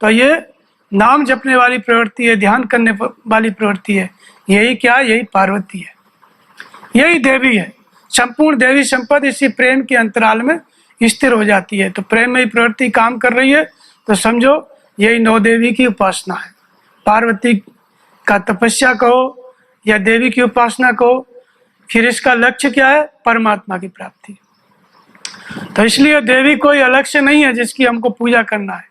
तो ये नाम जपने वाली प्रवृत्ति है, ध्यान करने वाली प्रवृत्ति है, यही क्या? यही पार्वती है, यही देवी है। संपूर्ण देवी संपद इसी प्रेम के अंतराल में स्थिर हो जाती है। तो प्रेम में ही प्रवृत्ति काम कर रही है, तो समझो यही नौ देवी की उपासना है। पार्वती का तपस्या कहो या देवी की उपासना कहो, फिर इसका लक्ष्य क्या है? परमात्मा की प्राप्ति। तो इसलिए देवी कोई अलग से नहीं है जिसकी हमको पूजा करना है।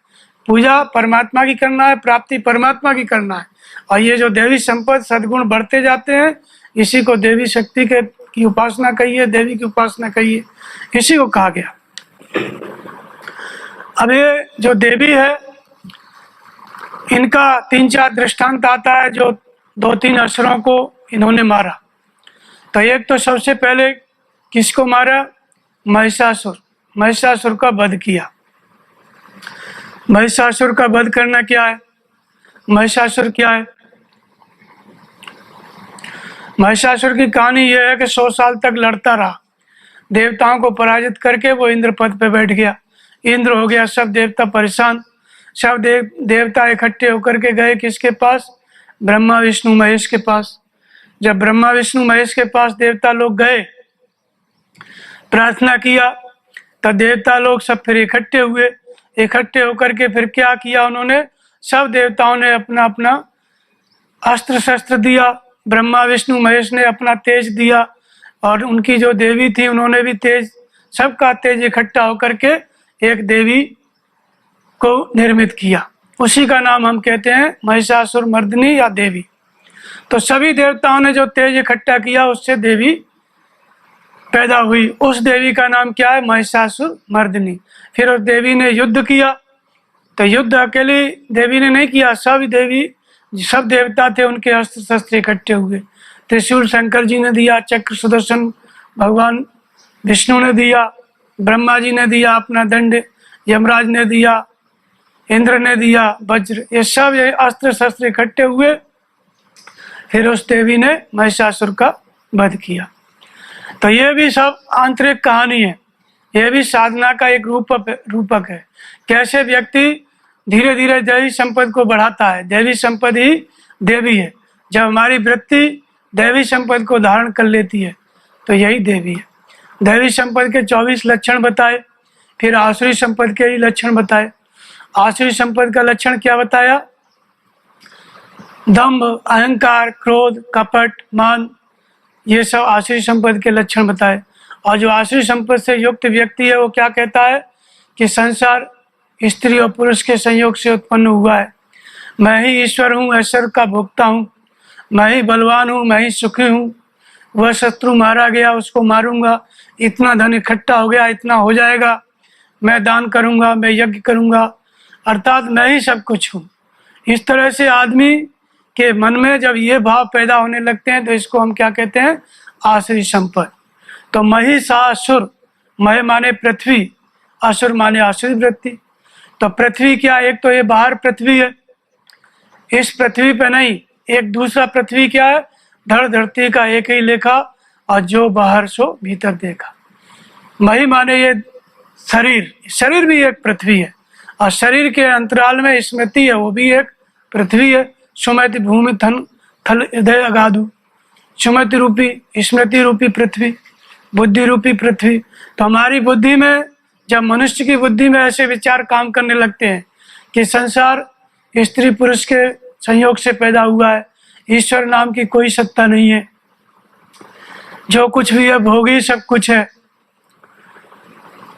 पूजा परमात्मा की करना है, प्राप्ति परमात्मा की करना है। और ये जो देवी संपद सद्गुण बढ़ते जाते हैं, इसी को देवी शक्ति के की उपासना कहिए, देवी की उपासना कहिए, इसी को कहा गया। अब ये जो देवी है, इनका 3-4 दृष्टांत आता है जो 2-3 असुरों को इन्होंने मारा। तो एक तो सबसे पहले किसको मारा? महिषासुर। महिषासुर का वध किया। महिषासुर का वध करना क्या है? महिषासुर क्या है? महिषासुर की कहानी यह है कि 100 साल तक लड़ता रहा, देवताओं को पराजित करके वो इंद्र पद पे बैठ गया। इंद्र हो गया, सब देवता परेशान। सब देवता इकट्ठे होकर के गए किसके पास? ब्रह्मा विष्णु महेश के पास। जब ब्रह्मा विष्णु महेश के पास देवता लोग गए, प्रार्थना किया, तो देवता लोग सब फिर इकट्ठे हुए। इकट्ठे होकर के फिर क्या किया उन्होंने? सब देवताओं ने अपना अपना अस्त्र शस्त्र दिया। ब्रह्मा विष्णु महेश ने अपना तेज दिया, और उनकी जो देवी थी उन्होंने भी तेज, सबका तेज इकट्ठा होकर के एक देवी को निर्मित किया। उसी का नाम हम कहते हैं महिषासुर मर्दिनी या देवी। तो सभी देवताओं ने जो तेज इकट्ठा किया, उससे देवी पैदा हुई। उस देवी का नाम क्या है? महिषासुर मर्दिनी। फिर उस देवी ने युद्ध किया। तो युद्ध अकेली देवी ने नहीं किया, सब देवता थे, उनके अस्त्र शस्त्र इकट्ठे हुए। त्रिशूल शंकर जी ने दिया, चक्र सुदर्शन भगवान विष्णु ने दिया, ब्रह्मा जी ने दिया अपना दंड, यमराज ने दिया, इंद्र ने दिया वज्र, ये सब ये अस्त्र शस्त्र इकट्ठे हुए। फिर उस देवी ने महिषासुर का वध किया। तो ये भी सब आंतरिक कहानी है, ये भी साधना का एक रूपक है। कैसे व्यक्ति धीरे धीरे देवी संपद को बढ़ाता है। देवी संपद ही देवी है। जब हमारी वृत्ति दैवी संपत्ति को धारण कर लेती है तो यही देवी है। दैवी संपत्ति के 24 लक्षण बताए, फिर आसुरी संपत्ति के ही लक्षण बताए। आसुरी संपत्ति का लक्षण क्या बताया? दंभ, अहंकार, क्रोध, कपट, मान, ये सब आसुरी संपत्ति के लक्षण बताए। और जो आसुरी संपत्ति से युक्त व्यक्ति है वो क्या कहता है कि संसार स्त्री और पुरुष के संयोग से उत्पन्न हुआ है, मैं ही ईश्वर हूँ, ऐश्वर्य का भोक्ता हूँ, मैं ही बलवान हूँ, मैं ही सुखी हूँ, वह शत्रु मारा गया उसको मारूंगा, इतना धन इकट्ठा हो गया, इतना हो जाएगा, मैं दान करूंगा, मैं यज्ञ करूंगा, अर्थात मैं ही सब कुछ हूँ। इस तरह से आदमी के मन में जब ये भाव पैदा होने लगते हैं तो इसको हम क्या कहते हैं? आसुरी संपत्ति। तो महिषासुर, मह माने पृथ्वी, असुर माने आसुरी वृत्ति। तो पृथ्वी क्या? एक तो ये बाहर पृथ्वी है, इस पृथ्वी पे नहीं, एक दूसरा पृथ्वी क्या है? धड़ धरती का एक ही लेखा, और जो बाहर सो भीतर देखा। मही माने ये शरीर, शरीर भी एक पृथ्वी है, और शरीर के अंतराल में स्मृति है, वो भी एक पृथ्वी है। सुमति भूमि थन थल हृदय अगाधु, सुमति रूपी, स्मृति रूपी पृथ्वी, बुद्धि रूपी पृथ्वी। तो हमारी बुद्धि में, जब मनुष्य की बुद्धि में ऐसे विचार काम करने लगते हैं कि संसार स्त्री पुरुष के संयोग से पैदा हुआ है, ईश्वर नाम की कोई सत्ता नहीं है, जो कुछ भी है भोगी सब कुछ है,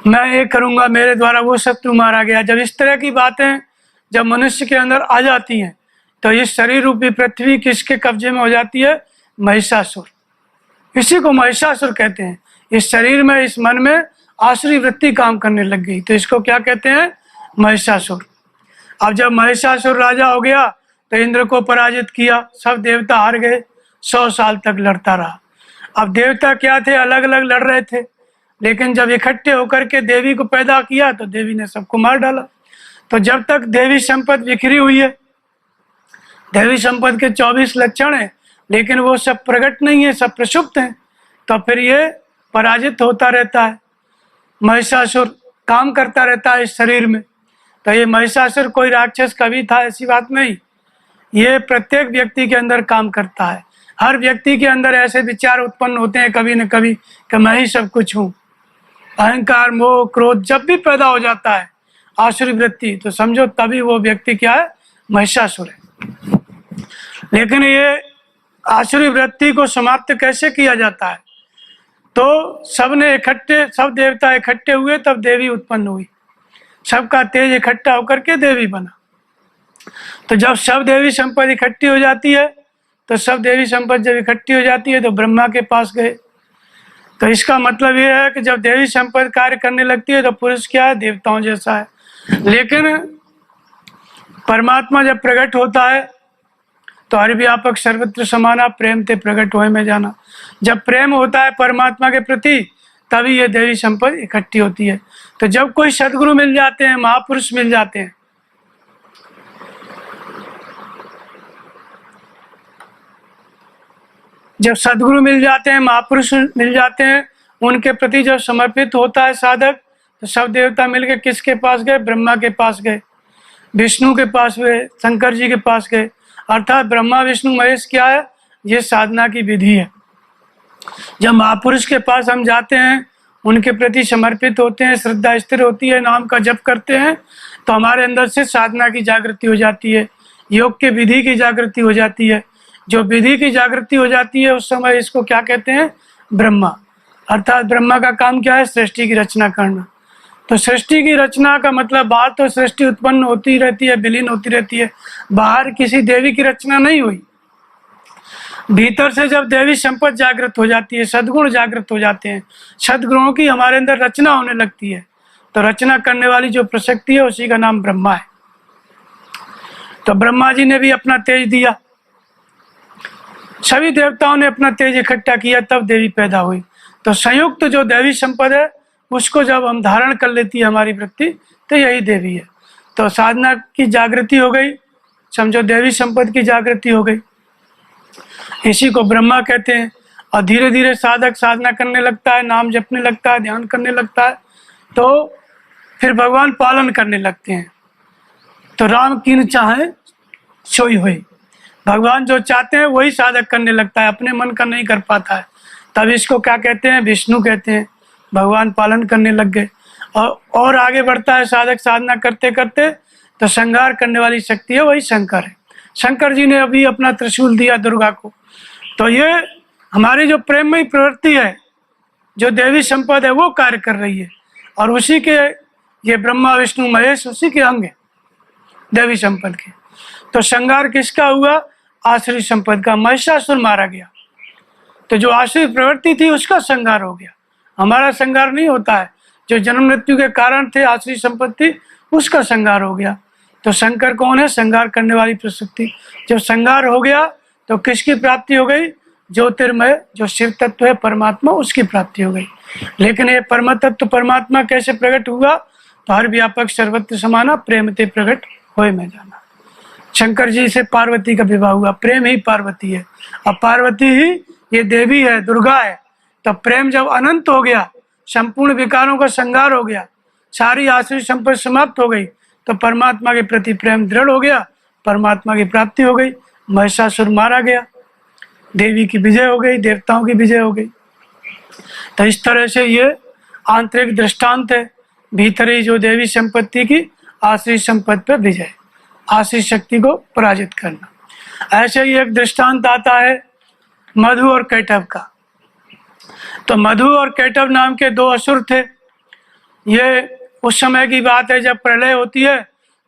मैं ये करूंगा, मेरे द्वारा वो शत्रु मारा गया, जब इस तरह की बातें जब मनुष्य के अंदर आ जाती हैं तो ये शरीर रूपी पृथ्वी किसके कब्जे में हो जाती है? महिषासुर। इसी को महिषासुर कहते हैं। इस शरीर में, इस मन में आसुरी वृत्ति काम करने लग गई, तो इसको क्या कहते हैं? महिषासुर। अब जब महिषासुर राजा हो गया तो इंद्र को पराजित किया, सब देवता हार गए, 100 साल तक लड़ता रहा। अब देवता क्या थे? अलग अलग लड़ रहे थे, लेकिन जब इकट्ठे होकर के देवी को पैदा किया तो देवी ने सबको मार डाला। तो जब तक देवी संपत्ति बिखरी हुई है, देवी संपत्ति के 24 लक्षण हैं, लेकिन वो सब प्रकट नहीं है, सब प्रक्षुप्त हैं, तो फिर ये पराजित होता रहता है। महिषासुर काम करता रहता है इस शरीर में। तो ये महिषासुर कोई राक्षस कभी था ऐसी बात नहीं, ये प्रत्येक व्यक्ति के अंदर काम करता है। हर व्यक्ति के अंदर ऐसे विचार उत्पन्न होते हैं कभी न कभी कि मैं ही सब कुछ हूँ। अहंकार, मोह, क्रोध जब भी पैदा हो जाता है आसुरी वृत्ति, तो समझो तभी वो व्यक्ति क्या है? महिषासुर है। लेकिन ये आसुरी वृत्ति को समाप्त कैसे किया जाता है? तो सबने इकट्ठे, सब देवता इकट्ठे हुए तब देवी उत्पन्न हुई, सबका तेज इकट्ठा होकर के देवी बना। तो जब सब देवी संपत्ति इकट्ठी हो जाती है, तो सब देवी संपत्ति जब इकट्ठी हो जाती है तो ब्रह्मा के पास गए। तो इसका मतलब ये है कि जब देवी संपत्ति कार्य करने लगती है तो पुरुष क्या है? देवताओं जैसा है। लेकिन परमात्मा जब प्रकट होता है तो हरि व्यापक सर्वत्र समाना, प्रेम ते प्रकट होए में जाना। जब प्रेम होता है परमात्मा के प्रति तभी ये देवी संपत्ति इकट्ठी होती है। तो जब कोई सदगुरु मिल जाते हैं, महापुरुष मिल जाते हैं, जब सदगुरु मिल जाते हैं, महापुरुष मिल जाते हैं, उनके प्रति जब समर्पित होता है साधक, तो सब देवता मिलकर किसके पास गए? ब्रह्मा के पास गए, विष्णु के पास गए, शंकर जी के पास गए। अर्थात ब्रह्मा विष्णु महेश क्या है? ये साधना की विधि है। जब महापुरुष के पास हम जाते हैं, उनके प्रति समर्पित होते हैं, श्रद्धा स्थिर होती है, नाम का जप करते हैं, तो हमारे अंदर से साधना की जागृति हो जाती है, योग के विधि की जागृति हो जाती है। जो विधि की जागृति हो जाती है उस समय इसको क्या कहते हैं? ब्रह्मा। अर्थात ब्रह्मा का काम क्या है? सृष्टि की रचना करना। तो सृष्टि की रचना का मतलब, बाहर तो सृष्टि उत्पन्न होती रहती है, विलीन होती रहती है, बाहर किसी देवी की रचना नहीं हुई। भीतर से जब देवी संपत्ति जागृत हो जाती है, सद्गुण जागृत हो जाते हैं, सद्गुणों की हमारे अंदर रचना होने लगती है, तो रचना करने वाली जो प्रशक्ति है उसी का नाम ब्रह्मा है। तो ब्रह्मा जी ने भी अपना तेज दिया, सभी देवताओं ने अपना तेज इकट्ठा किया, तब देवी पैदा हुई। तो संयुक्त जो देवी संपद है उसको जब हम धारण कर लेती है हमारी वृत्ति, तो यही देवी है। तो साधना की जागृति हो गई, समझो देवी संपद की जागृति हो गई, इसी को ब्रह्मा कहते हैं। और धीरे धीरे साधक साधना करने लगता है, नाम जपने लगता है, ध्यान करने लगता है, तो फिर भगवान पालन करने लगते हैं। तो राम कीन चाहे सोई हुई, भगवान जो चाहते हैं वही साधक करने लगता है, अपने मन का नहीं कर पाता है। तब इसको क्या कहते हैं? विष्णु कहते हैं। भगवान पालन करने लग गए और आगे बढ़ता है साधक साधना करते करते, तो संहार करने वाली शक्ति है वही शंकर है। शंकर जी ने अभी अपना त्रिशूल दिया दुर्गा को। तो ये हमारी जो प्रेममयी प्रवृत्ति है, जो देवी संपद है, वो कार्य कर रही है। और उसी के ये ब्रह्मा विष्णु महेश उसी के अंग है देवी संपद के। तो संहार किसका हुआ? आसुरी संपद का। महिषासुर मारा गया, तो जो आसुरी प्रवृत्ति थी उसका संहार हो गया। हमारा संहार नहीं होता है, जो जन्म मृत्यु के कारण थे आसुरी संपत्ति, उसका संहार हो गया। तो शंकर कौन है? संहार करने वाली प्रशक्ति। जब संहार हो गया तो किसकी प्राप्ति हो गई? ज्योतिर्मय जो शिव तत्व है परमात्मा, उसकी प्राप्ति हो गई। लेकिन ये परम तत्व परमात्मा कैसे प्रकट हुआ? तो हर व्यापक सर्वत्र समाना प्रेम ते प्रकट होए में जाना। शंकर जी से पार्वती का विवाह हुआ, प्रेम ही पार्वती है। अब पार्वती ही ये देवी है, दुर्गा है। तो प्रेम जब अनंत हो गया, संपूर्ण विकारों का संहार हो गया, सारी आसुरी संपत्ति समाप्त हो गई, तो परमात्मा के प्रति प्रेम दृढ़ हो गया, परमात्मा की प्राप्ति हो गई। महिषासुर मारा गया, देवी की विजय हो गई, देवताओं की विजय हो गई। तो इस तरह से ये आंतरिक दृष्टांत है, भीतरी जो देवी संपत्ति की आसुरी संपत्ति पर विजय, आसुरी शक्ति को पराजित करना। ऐसे ही एक दृष्टांत आता है मधु और कैटव का। तो मधु और कैटव नाम के दो असुर थे। ये उस समय की बात है जब प्रलय होती है,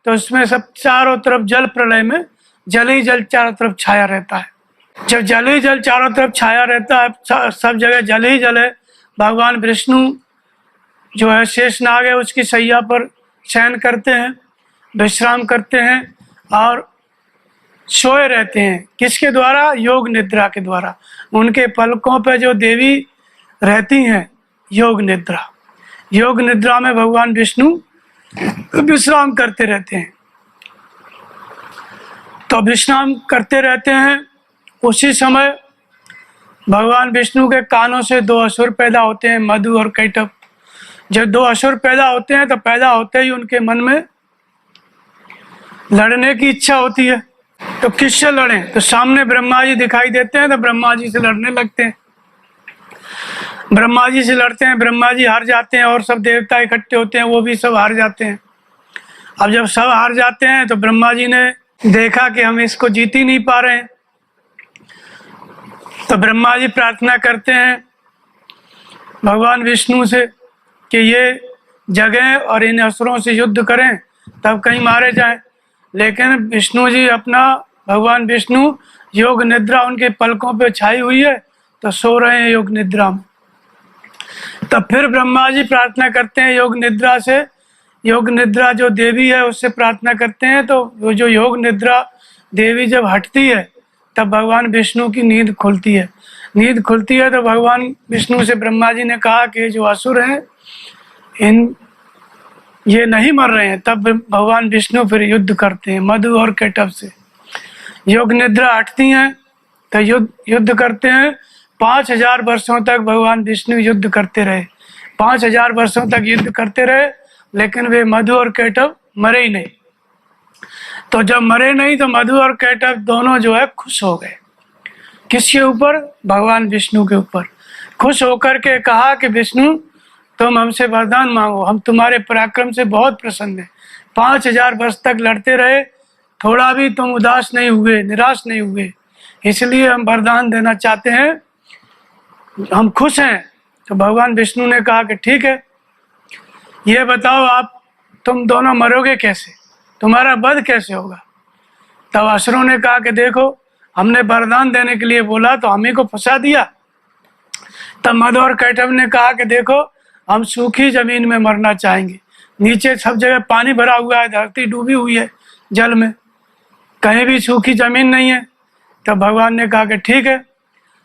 तो उसमें सब चारों तरफ जल, प्रलय में जल ही जल चारों तरफ छाया रहता है। जब जल ही जल चारों तरफ छाया रहता है, सब जगह जल ही जल है, भगवान विष्णु जो है शेषनाग है उसकी सैया पर शयन करते हैं, विश्राम करते हैं और सोए रहते हैं। किसके द्वारा? योग निद्रा के द्वारा। उनके पलकों पर जो देवी रहती हैं, योग निद्रा, योग निद्रा में भगवान विष्णु विश्राम करते रहते हैं। तो विश्राम करते रहते हैं, उसी समय भगवान विष्णु के कानों से दो असुर पैदा होते हैं, मधु और कैटव। जब दो असुर पैदा होते हैं तो पैदा होते ही उनके मन में लड़ने की इच्छा होती है। तो किससे लड़ें? तो सामने ब्रह्मा जी दिखाई देते हैं, तो ब्रह्मा जी से लड़ने लगते हैं। ब्रह्मा जी से लड़ते हैं, ब्रह्मा जी हार जाते हैं और सब देवता इकट्ठे होते हैं, वो भी सब हार जाते हैं। अब जब सब हार जाते हैं तो ब्रह्मा जी ने देखा कि हम इसको जीत ही नहीं पा रहे हैं, तो ब्रह्मा जी प्रार्थना करते हैं भगवान विष्णु से कि ये जगह और इन असुरों से युद्ध करें, तब कहीं मारे जाएं। लेकिन विष्णु जी अपना, भगवान विष्णु योग निद्रा उनके पलकों पे छाई हुई है, तो सो रहे हैं योग निद्रा में। तब फिर ब्रह्मा जी प्रार्थना करते हैं योग निद्रा से, योग निद्रा जो देवी है उससे प्रार्थना करते हैं। तो वो जो योग निद्रा देवी जब हटती है, तब भगवान विष्णु की नींद खुलती है। नींद खुलती है तो भगवान विष्णु से ब्रह्मा जी ने कहा कि जो असुर हैं ये नहीं मर रहे हैं। तब भगवान विष्णु फिर युद्ध करते हैं मधु और कैटव से। योग निद्रा हटती हैं तो युद्ध करते हैं। 5000 वर्षों तक भगवान विष्णु युद्ध करते रहे, 5000 वर्षों तक युद्ध करते रहे, लेकिन वे मधु और कैटव मरे ही नहीं। तो जब मरे नहीं तो मधु और कैटव दोनों जो है खुश हो गए। किसके ऊपर? भगवान विष्णु के ऊपर। खुश होकर के कहा कि विष्णु तुम हमसे वरदान मांगो, हम तुम्हारे पराक्रम से बहुत प्रसन्न हैं। 5000 वर्ष तक लड़ते रहे, थोड़ा भी तुम उदास नहीं हुए, निराश नहीं हुए, इसलिए हम वरदान देना चाहते हैं, हम खुश हैं। तो भगवान विष्णु ने कहा कि ठीक है, ये बताओ आप तुम दोनों मरोगे कैसे, तुम्हारा वध कैसे होगा? तब असुरों ने कहा कि देखो हमने वरदान देने के लिए बोला तो हम ही को फंसा दिया। तब मधु और कैटव ने कहा कि देखो हम सूखी जमीन में मरना चाहेंगे, नीचे सब जगह पानी भरा हुआ है, धरती डूबी हुई है जल में, कहीं भी सूखी जमीन नहीं है। तब भगवान ने कहा कि ठीक है,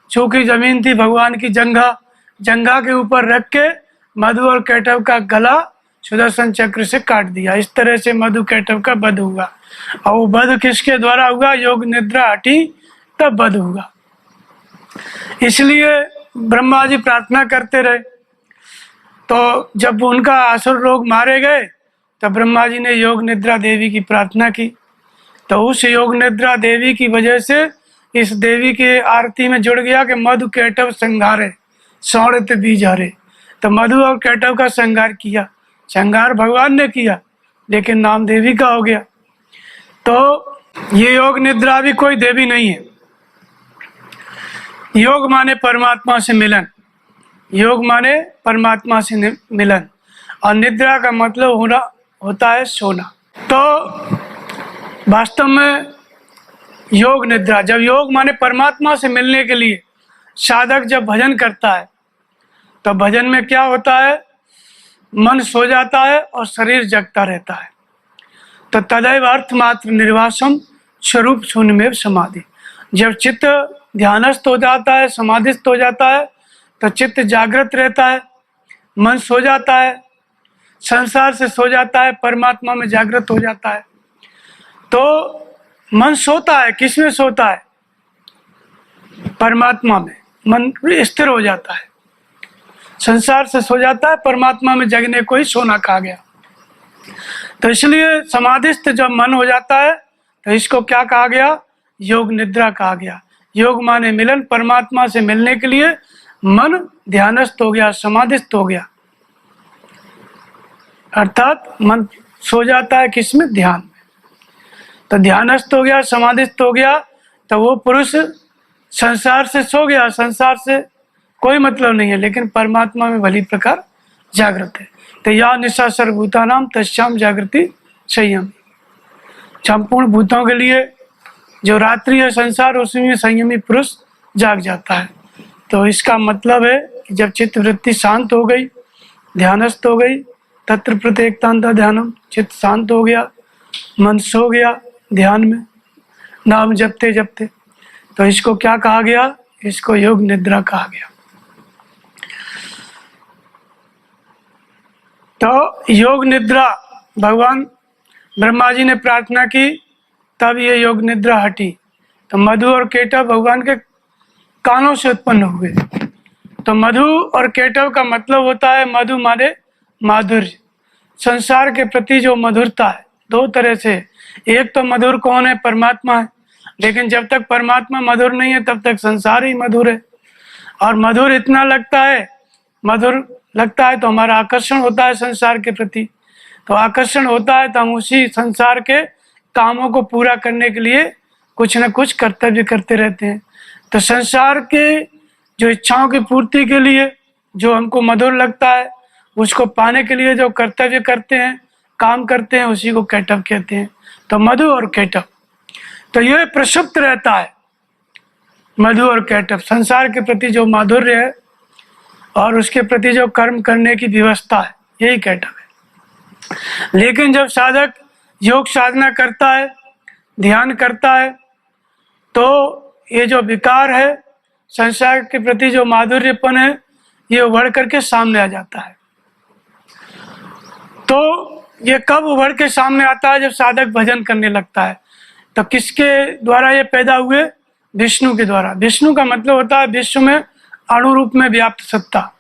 सूखी जमीन थी भगवान की जंघा, जंघा के ऊपर रख के मधु और कैटव का गला सुदर्शन चक्र से काट दिया। इस तरह से मधु कैटव का वध हुआ। और वो वध किसके द्वारा हुआ? योग निद्रा हटी तब वध हुआ। इसलिए ब्रह्मा जी प्रार्थना करते रहे। तो जब उनका असुर लोग मारे गए तब ब्रह्मा जी ने योग निद्रा देवी की प्रार्थना की तो उस योग निद्रा देवी की वजह से इस देवी के आरती में जुड़ गया कि मधु कैटव संघारे सौड़ित बीज हरे। तो मधु और कैटव का संघार किया, संघार भगवान ने किया लेकिन नाम देवी का हो गया। तो ये योग निद्रा भी कोई देवी नहीं है। योग माने परमात्मा से मिलन, योग माने परमात्मा से मिलन, और निद्रा का मतलब होता है सोना। तो वास्तव में योग निद्रा, जब योग माने परमात्मा से मिलने के लिए साधक जब भजन करता है तो भजन में क्या होता है, मन सो जाता है और शरीर जगता रहता है। तो तदैव अर्थ मात्र निर्वासम स्वरूप शून्य में समाधि। जब चित्त ध्यानस्थ हो जाता है, समाधिस्थ हो जाता है, तो चित्त जागृत रहता है, मन सो जाता है, संसार से सो जाता है, परमात्मा में जागृत हो जाता है। तो मन सोता है, किसमें सोता है, परमात्मा में मन स्थिर हो जाता है। संसार से सो जाता है, परमात्मा में जगने को ही सोना कहा गया। तो इसलिए समाधिस्थ जब मन हो जाता है तो इसको क्या कहा गया, योग निद्रा कहा गया। योग माने मिलन, परमात्मा से मिलने के लिए मन ध्यानस्थ हो गया, समाधिस्थ हो गया, अर्थात मन सो जाता है किसमें, ध्यान में। तो ध्यानस्थ हो गया, समाधिस्थ हो गया, तो वो पुरुष संसार से सो गया, संसार से कोई मतलब नहीं है, लेकिन परमात्मा में भली प्रकार जागृत है। तो या निशा सर्वभूता नाम तस्याम जागृति संयम। संपूर्ण भूतों के लिए जो रात्रि है संसार, उसमें संयमी पुरुष जाग जाता है। तो इसका मतलब है कि जब चित्त वृत्ति शांत हो गई, ध्यानस्थ हो गई, तत्र प्रत्येकतांता ध्यानम, चित्त शांत हो गया, मन सो गया ध्यान में, नाम जपते जपते, तो इसको क्या कहा गया, इसको योग निद्रा कहा गया। तो योग निद्रा, भगवान ब्रह्मा जी ने प्रार्थना की तब ये योग निद्रा हटी। तो मधु और केटव भगवान के कानों से उत्पन्न हुए। तो मधु और केटव का मतलब होता है, मधु माने माधुर्य, संसार के प्रति जो मधुरता है। दो तरह से, एक तो मधुर कौन है, परमात्मा है, लेकिन जब तक परमात्मा मधुर नहीं है तब तक संसार ही मधुर है। और मधुर इतना लगता है, मधुर लगता है तो हमारा आकर्षण होता है संसार के प्रति। तो आकर्षण होता है तो हम उसी संसार के कामों को पूरा करने के लिए कुछ न कुछ कर्तव्य करते रहते हैं। तो संसार के जो इच्छाओं की पूर्ति के लिए जो हमको मधुर लगता है, उसको पाने के लिए जो कर्तव्य करते हैं, काम करते हैं, उसी को कैटव कहते हैं। तो मधु और कैटव, तो ये प्रसुप्त रहता है मधु और कैटव, संसार के प्रति जो माधुर्य है और उसके प्रति जो कर्म करने की व्यवस्था है, यही कैटव है। लेकिन जब साधक योग साधना करता है, ध्यान करता है, तो ये जो विकार है, संसार के प्रति जो माधुर्यपन है, ये उभर करके सामने आ जाता है। तो ये कब उभर के सामने आता है, जब साधक भजन करने लगता है। तो किसके द्वारा ये पैदा हुए, विष्णु के द्वारा। विष्णु का मतलब होता है विश्व में अणु रूप में व्याप्त सत्ता।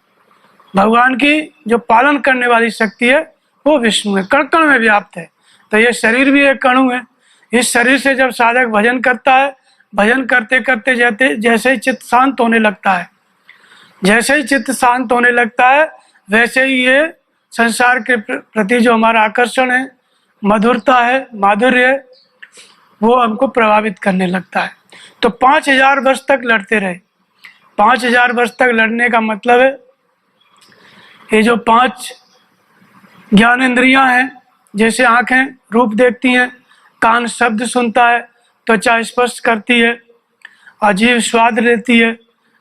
भगवान की जो पालन करने वाली शक्ति है वो विष्णु है, कण कण में व्याप्त है। तो ये शरीर भी एक अणु है। इस शरीर से जब साधक भजन करता है, भजन करते करते जैसे ही चित्त शांत होने लगता है, जैसे ही चित्त शांत होने लगता है, वैसे ही ये संसार के प्रति जो हमारा आकर्षण है, मधुरता है, माधुर्य है, वो हमको प्रभावित करने लगता है। तो 5000 वर्ष तक लड़ते रहे। 5000 वर्ष तक लड़ने का मतलब है, ये जो 5 ज्ञानेंद्रियां हैं, जैसे आंखें रूप देखती हैं, कान शब्द सुनता है, त्वचा स्पर्श करती है, जीभ स्वाद लेती है,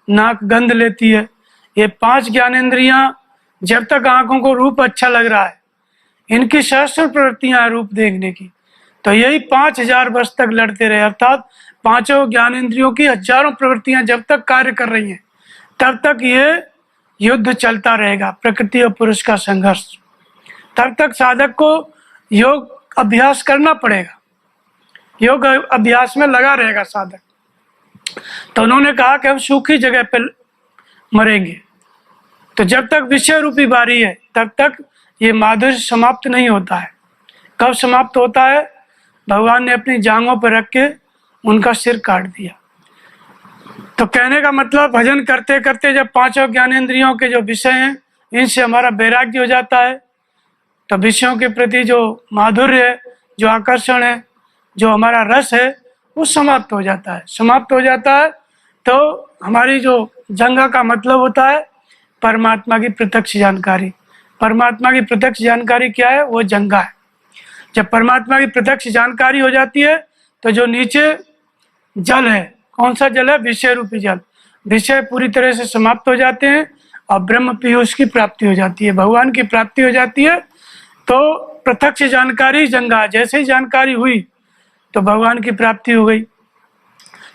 नाक गंध लेती है, ये 5 ज्ञानेंद्रियां जब तक आंखों को रूप अच्छा लग रहा है, इनकी सहस्र प्रवृत्तियां हैं रूप देखने की। तो यही 5000 वर्ष तक लड़ते रहे, अर्थात 5 ज्ञानेंद्रियों की हजारों प्रवृत्तियां जब तक कार्य कर रही हैं, तब तक ये युद्ध चलता रहेगा, प्रकृति और पुरुष का संघर्ष। तब तक साधक को योग अभ्यास करना पड़ेगा, योग अभ्यास में लगा रहेगा साधक। तो उन्होंने कहा कि हम सूखी जगह पर मरेंगे। तो जब तक विषय रूपी बारी है, तब तक ये माधुर्य समाप्त नहीं होता है। कब समाप्त होता है, भगवान ने अपनी जांघों पर रख के उनका सिर काट दिया। तो कहने का मतलब भजन करते करते जब पांचों ज्ञानेंद्रियों के जो विषय हैं इनसे हमारा वैराग्य हो जाता है, तो विषयों के प्रति जो माधुर्य है, जो आकर्षण है, जो हमारा रस है, वो समाप्त हो जाता है। समाप्त हो जाता है तो हमारी जो जंगा का मतलब होता है परमात्मा की प्रत्यक्ष जानकारी। परमात्मा की प्रत्यक्ष जानकारी क्या है? वो जंगा है। जब परमात्मा की प्रत्यक्ष जानकारी हो जाती है तो जो नीचे जल है, कौन सा जल है? विषय रूपी जल। विषय पूरी तरह से समाप्त हो जाते हैं और ब्रह्म पीयूष की प्राप्ति हो जाती है, भगवान की प्राप्ति हो जाती है। तो प्रत्यक्ष जानकारी जंगा, जैसे ही जानकारी हुई तो भगवान की प्राप्ति हो गई।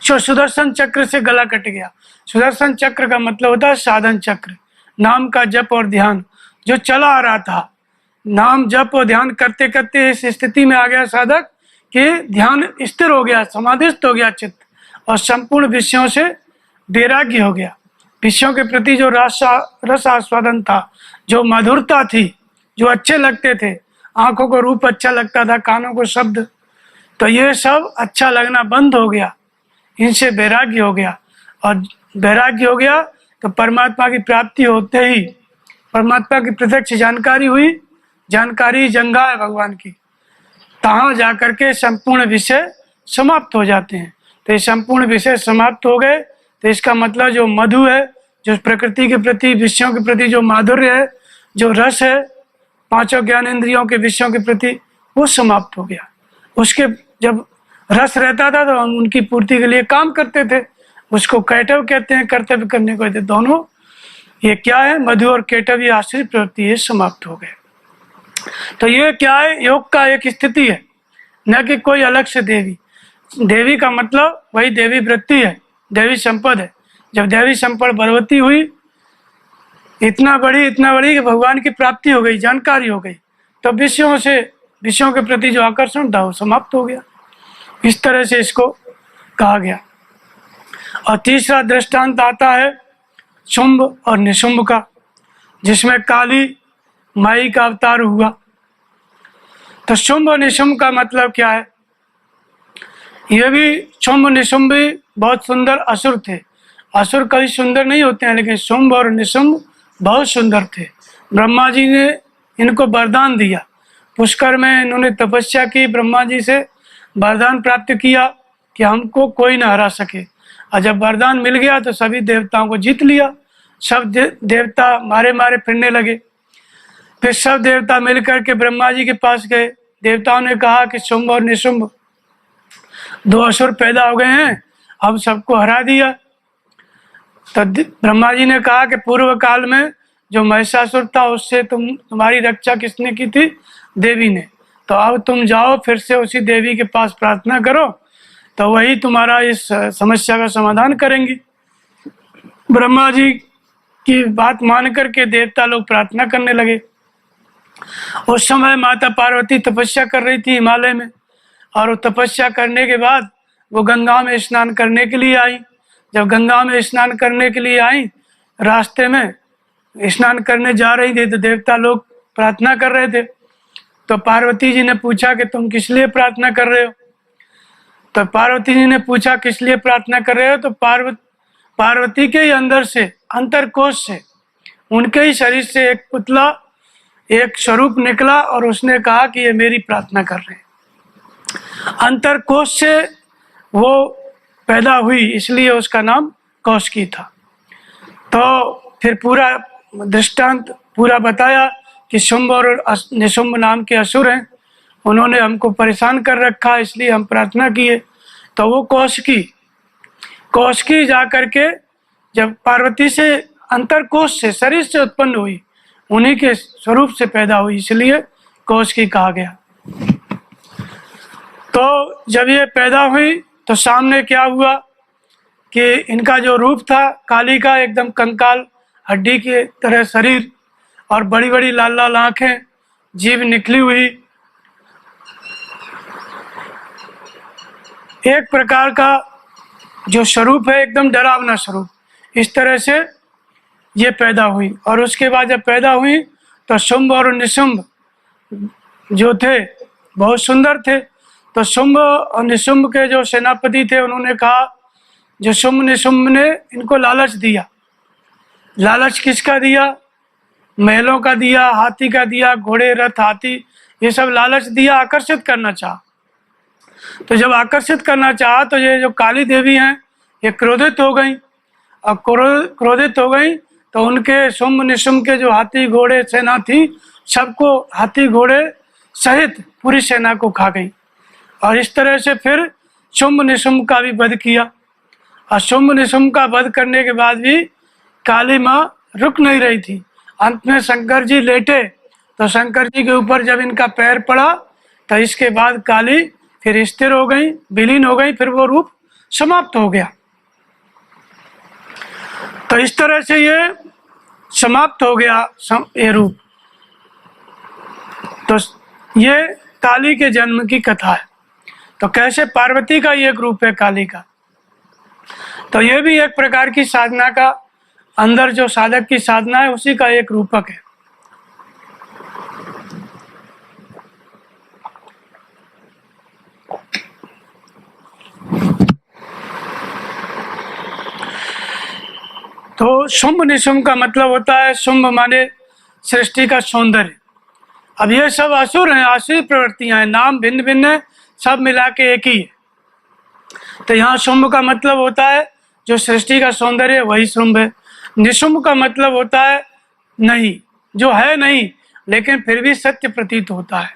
सुदर्शन चक्र से गला कट गया। सुदर्शन चक्र का मतलब होता है साधन चक्र, नाम का जप और ध्यान जो चला आ रहा था। नाम जप और ध्यान करते करते इस स्थिति में आ गया साधक कि ध्यान स्थिर हो गया, समाधिस्थ हो गया चित्त, और संपूर्ण विषयों से वैराग्य हो गया। विषयों के प्रति जो रस आस्वादन था, जो मधुरता थी, जो अच्छे लगते थे, आंखों को रूप अच्छा लगता था, कानों को शब्द, तो ये सब अच्छा लगना बंद हो गया, इनसे वैराग्य हो गया। और वैराग्य हो गया तो परमात्मा की प्राप्ति होते ही परमात्मा की प्रत्यक्ष जानकारी हुई। जानकारी जंगा है भगवान की, तहाँ जाकर के संपूर्ण विषय समाप्त हो जाते हैं। तो ये संपूर्ण विषय समाप्त हो गए तो इसका मतलब जो मधु है, जो प्रकृति के प्रति, विषयों के प्रति जो माधुर्य है, जो रस है, पांचों ज्ञानेंद्रियों के विषयों के प्रति, वो समाप्त हो गया। उसके जब रस रहता था तो हम उनकी पूर्ति के लिए काम करते थे, उसको कैटव कहते हैं, कर्तव्य करने को कहते हैं। दोनों ये क्या है? मधु और कैटव, ये आश्रित प्रवृत्ति, ये समाप्त हो गए। तो ये क्या है? योग का एक स्थिति है, न कि कोई अलग से देवी। देवी का मतलब वही देवी वृत्ति है, देवी संपद है। जब देवी संपद बलवती हुई, इतना बड़ी कि भगवान की प्राप्ति हो गई, जानकारी हो गई, तो विषयों के प्रति जो आकर्षण था वो समाप्त हो गया। इस तरह से इसको कहा गया। और तीसरा दृष्टांत आता है शुंभ और निशुंभ का, जिसमें काली माई का अवतार हुआ। तो शुंभ और निशुंभ का मतलब क्या है? ये भी शुंभ निशुंभ भी बहुत सुंदर असुर थे। असुर कभी सुंदर नहीं होते हैं, लेकिन शुंभ और निशुंभ बहुत सुंदर थे। ब्रह्मा जी ने इनको वरदान दिया, पुष्कर में इन्होंने तपस्या की, ब्रह्मा जी से वरदान प्राप्त किया कि हमको कोई ना हरा सके। और जब वरदान मिल गया तो सभी देवताओं को जीत लिया। सब देवता मारे फिरने लगे। फिर सब देवता मिलकर के ब्रह्मा जी के पास गए। देवताओं ने कहा कि शुंभ और निशुंभ दो असुर पैदा हो गए हैं, हम सबको हरा दिया। तो ब्रह्मा जी ने कहा कि पूर्व काल में जो महिषासुर था उससे तुम्हारी रक्षा किसने की थी? देवी ने। तो अब तुम जाओ, फिर से उसी देवी के पास प्रार्थना करो, तो वही तुम्हारा इस समस्या का समाधान करेंगी। ब्रह्मा जी की बात मान करके देवता लोग प्रार्थना करने लगे। उस समय माता पार्वती तपस्या कर रही थी हिमालय में, और वो तपस्या करने के बाद वो गंगा में स्नान करने के लिए आई। जब गंगा में स्नान करने के लिए आई, रास्ते में स्नान करने जा रही थी तो देवता लोग प्रार्थना कर रहे थे। तो पार्वती जी ने पूछा कि तुम किस लिए प्रार्थना कर रहे हो? तो पार्वती जी ने पूछा किस लिए प्रार्थना कर रहे हो? तो पार्वती के ही अंदर से, अंतरकोश से, उनके ही शरीर से एक पुतला, एक स्वरूप निकला और उसने कहा कि ये मेरी प्रार्थना कर रहे हैं। अंतरकोश से वो पैदा हुई, इसलिए उसका नाम कौशिकी था। तो फिर पूरा दृष्टांत पूरा बताया कि शुंभ और निशुंभ नाम के असुर हैं, उन्होंने हमको परेशान कर रखा, इसलिए हम प्रार्थना किए। तो वो कौशिकी जा करके जब पार्वती से, अंतरकोश से, शरीर से उत्पन्न हुई, उन्हीं के स्वरूप से पैदा हुई, इसलिए कौशिकी कहा गया। तो जब ये पैदा हुई तो सामने क्या हुआ कि इनका जो रूप था काली का, एकदम कंकाल हड्डी के तरह शरीर और बड़ी बड़ी लाल लाल आंखें, जीभ निकली हुई, एक प्रकार का जो स्वरूप है एकदम डरावना स्वरूप, इस तरह से ये पैदा हुई। और उसके बाद जब पैदा हुई तो शुंभ और निशुंभ जो थे बहुत सुंदर थे। तो शुंभ और निशुंभ के जो सेनापति थे उन्होंने कहा, जो शुंभ निशुंभ ने इनको लालच दिया। लालच किसका दिया? महलों का दिया, हाथी का दिया, घोड़े रथ हाथी ये सब लालच दिया, आकर्षित करना चाहा। तो जब आकर्षित करना चाहा तो ये जो काली देवी हैं ये क्रोधित हो गई, और क्रोधित हो गई तो उनके शुंभ निशुंभ के जो हाथी घोड़े सेना थी सबको हाथी घोड़े सहित पूरी सेना को खा गई। और इस तरह से फिर शुंभ निशुंभ का भी वध किया। और शुंभ निशुंभ का वध करने के बाद भी काली माँ रुक नहीं रही थी। अंत में शंकर जी लेटे तो शंकर जी के ऊपर जब इनका पैर पड़ा तो इसके बाद काली फिर स्थिर हो गई, विलीन हो गई, फिर वो रूप समाप्त हो गया। तो इस तरह से ये समाप्त हो गया ये रूप। तो ये काली के जन्म की कथा है। तो कैसे पार्वती का ये एक रूप है काली का। तो ये भी एक प्रकार की साधना का, अंदर जो साधक की साधना है उसी का एक रूपक है। तो शुंभ निशुंभ का मतलब होता है, शुंभ माने सृष्टि का सौंदर्य। अब ये सब असुर हैं, आसुरी प्रवृत्तियां हैं, नाम भिन्न भिन्न है, सब मिला के एक ही है। तो यहाँ शुंभ का मतलब होता है जो सृष्टि का सौंदर्य, वही शुंभ है। निशुंभ का मतलब होता है नहीं, जो है नहीं लेकिन फिर भी सत्य प्रतीत होता है।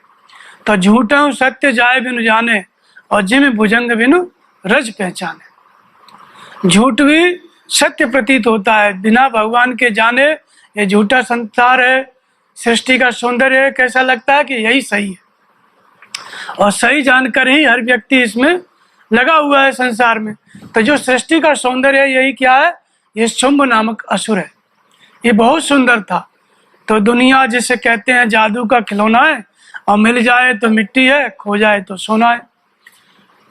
तो झूठा सत्य जाए बिनु जाने, और जिम भुजंग बिनु रज पहचाने। झूठ भी सत्य प्रतीत होता है, बिना भगवान के जाने ये झूठा संसार है, सृष्टि का सौंदर्य है, कैसा लगता है कि यही सही है। और सही जानकर ही हर व्यक्ति इसमें लगा हुआ है संसार में। तो जो सृष्टि का सौंदर्य है यही क्या है? ये शुंभ नामक असुर है। ये बहुत सुंदर था। तो दुनिया जिसे कहते हैं जादू का खिलौना है, और मिल जाए तो मिट्टी है, खो जाए तो सोना है।